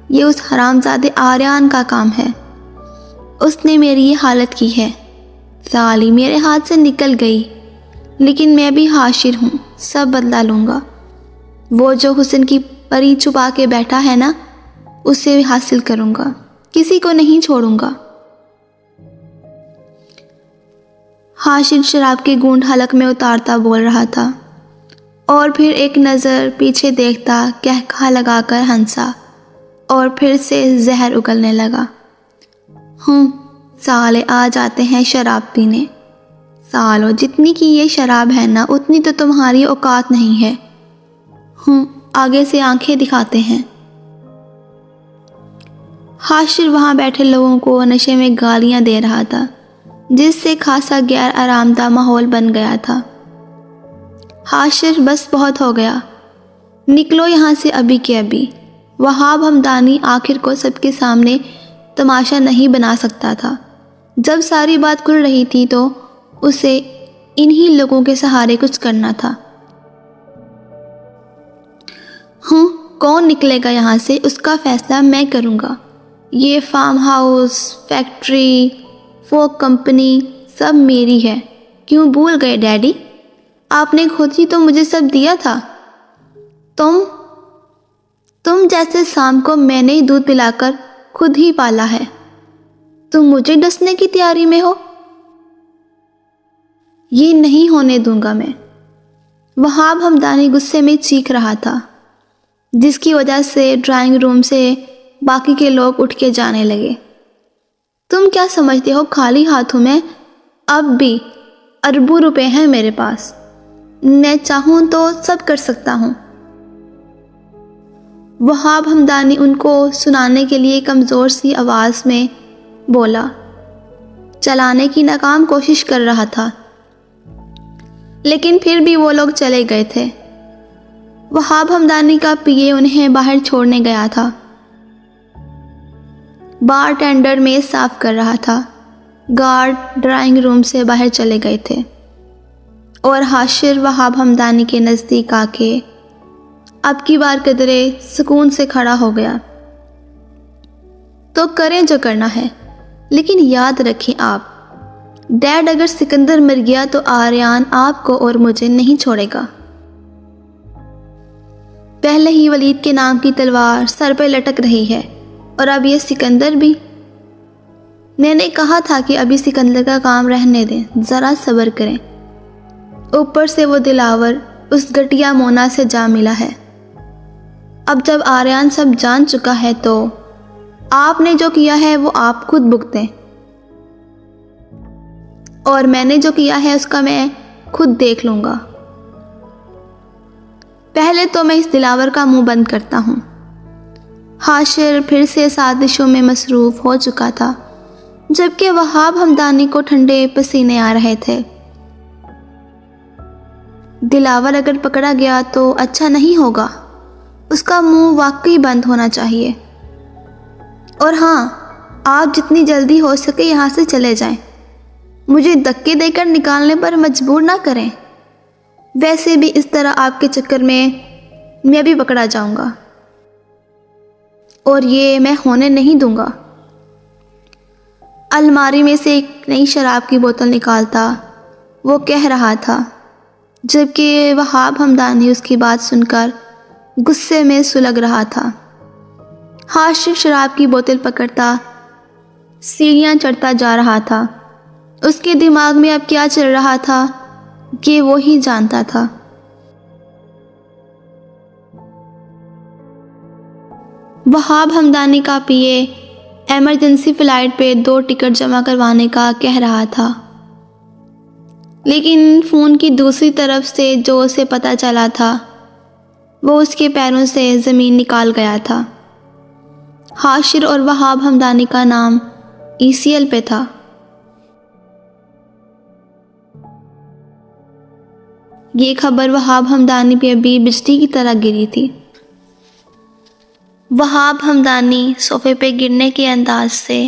یہ اس حرامزادے آریان کا کام ہے، اس نے میری یہ حالت کی ہے۔ سالی میرے ہاتھ سے نکل گئی، لیکن میں بھی حاشر ہوں، سب بدلا لوں گا۔ وہ جو حسن کی پری چھپا کے بیٹھا ہے نا، اسے حاصل کروں گا، کسی کو نہیں چھوڑوں گا۔ حاشر شراب کے گونڈ حلق میں اتارتا بول رہا تھا، اور پھر ایک نظر پیچھے دیکھتا کہکہا لگا کر ہنسا اور پھر سے زہر اگلنے لگا۔ سالے آ جاتے ہیں شراب پینے۔ سالو، جتنی کی یہ شراب ہے نا، اتنی تو تمہاری اوقات نہیں ہے۔ آگے سے آنکھیں دکھاتے ہیں۔ حاشر وہاں بیٹھے لوگوں کو نشے میں گالیاں دے رہا تھا، جس سے خاصا غیر آرامدہ ماحول بن گیا تھا۔ حاشر، بس بہت ہو گیا، نکلو یہاں سے ابھی کے ابھی۔ وہاب ہمدانی آخر کو سب کے سامنے تماشا نہیں بنا سکتا تھا۔ جب ساری بات کھل رہی تھی تو اسے انہی لوگوں کے سہارے کچھ کرنا تھا۔ کون نکلے گا یہاں سے، اس کا فیصلہ میں کروں گا۔ یہ فارم ہاؤس، فیکٹری، فوک کمپنی سب میری ہے۔ کیوں بھول گئے ڈیڈی؟ آپ نے خود ہی تو مجھے سب دیا تھا۔ تم جیسے سام کو میں نے دودھ پلا کر خود ہی پالا ہے، تم مجھے ڈسنے کی تیاری میں ہو؟ یہ نہیں ہونے دوں گا میں۔ وہاب ہمدانی غصے میں چیخ رہا تھا، جس کی وجہ سے ڈرائنگ روم سے باقی کے لوگ اٹھ کے جانے لگے۔ تم کیا سمجھتے ہو خالی ہاتھوں میں؟ اب بھی اربوں روپے ہیں میرے پاس، میں چاہوں تو سب کر سکتا ہوں۔ وہاب ہمدانی ان کو سنانے کے لیے کمزور سی آواز میں بولا، چلانے کی ناکام کوشش کر رہا تھا، لیکن پھر بھی وہ لوگ چلے گئے تھے۔ وہاب ہمدانی کا پیے انہیں باہر چھوڑنے گیا تھا۔ بار ٹینڈر میز صاف کر رہا تھا، گارڈ ڈرائنگ روم سے باہر چلے گئے تھے، اور حاشر وہاب ہمدانی کے نزدیک آ کے اب کی بار قدرے سکون سے کھڑا ہو گیا۔ تو کریں جو کرنا ہے، لیکن یاد رکھیں آپ، ڈیڈ اگر سکندر مر گیا تو آریان آپ کو اور مجھے نہیں چھوڑے گا۔ پہلے ہی ولید کے نام کی تلوار سر پہ لٹک رہی ہے، اور اب یہ سکندر بھی۔ میں نے کہا تھا کہ ابھی سکندر کا کام رہنے دیں، ذرا صبر کریں۔ اوپر سے وہ دلاور اس گٹیا مونا سے جا ملا ہے۔ اب جب آریان سب جان چکا ہے تو آپ نے جو کیا ہے وہ آپ خود بھگتیں، اور میں نے جو کیا ہے اس کا میں خود دیکھ لوں گا۔ پہلے تو میں اس دلاور کا منہ بند کرتا ہوں۔ حاشر پھر سے سازشوں میں مصروف ہو چکا تھا، جبکہ وہاب ہمدانی کو ٹھنڈے پسینے آ رہے تھے۔ دلاور اگر پکڑا گیا تو اچھا نہیں ہوگا، اس کا منہ واقعی بند ہونا چاہیے۔ اور ہاں، آپ جتنی جلدی ہو سکے یہاں سے چلے جائیں، مجھے دھکے دے کر نکالنے پر مجبور نہ کریں، ویسے بھی اس طرح آپ کے چکر میں بھی پکڑا جاؤں گا، اور یہ میں ہونے نہیں دوں گا۔ الماری میں سے ایک نئی شراب کی بوتل نکالتا وہ کہہ رہا تھا، جبکہ وہاب ہمدانی اس کی بات سن کر غصے میں سلگ رہا تھا۔ حاشر شراب کی بوتل پکڑتا سیڑھیاں چڑھتا جا رہا تھا۔ اس کے دماغ میں اب کیا چل رہا تھا کہ وہ ہی جانتا تھا۔ وہاب ہمدانی کا پی اے ایمرجنسی فلائٹ پہ 2 ٹکٹ جمع کروانے کا کہہ رہا تھا، لیکن فون کی دوسری طرف سے جو اسے پتہ چلا تھا وہ اس کے پیروں سے زمین نکال گیا تھا۔ حاشر اور وہاب ہمدانی کا نام ECL پہ تھا۔ یہ خبر وہاب ہمدانی پہ ابھی بجلی کی طرح گری تھی۔ وہاب ہمدانی صوفے پہ گرنے کے انداز سے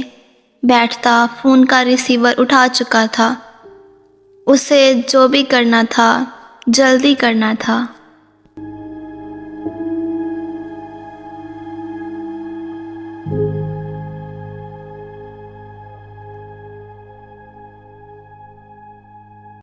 بیٹھتا فون کا ریسیور اٹھا چکا تھا۔ اسے جو بھی کرنا تھا جلدی کرنا تھا۔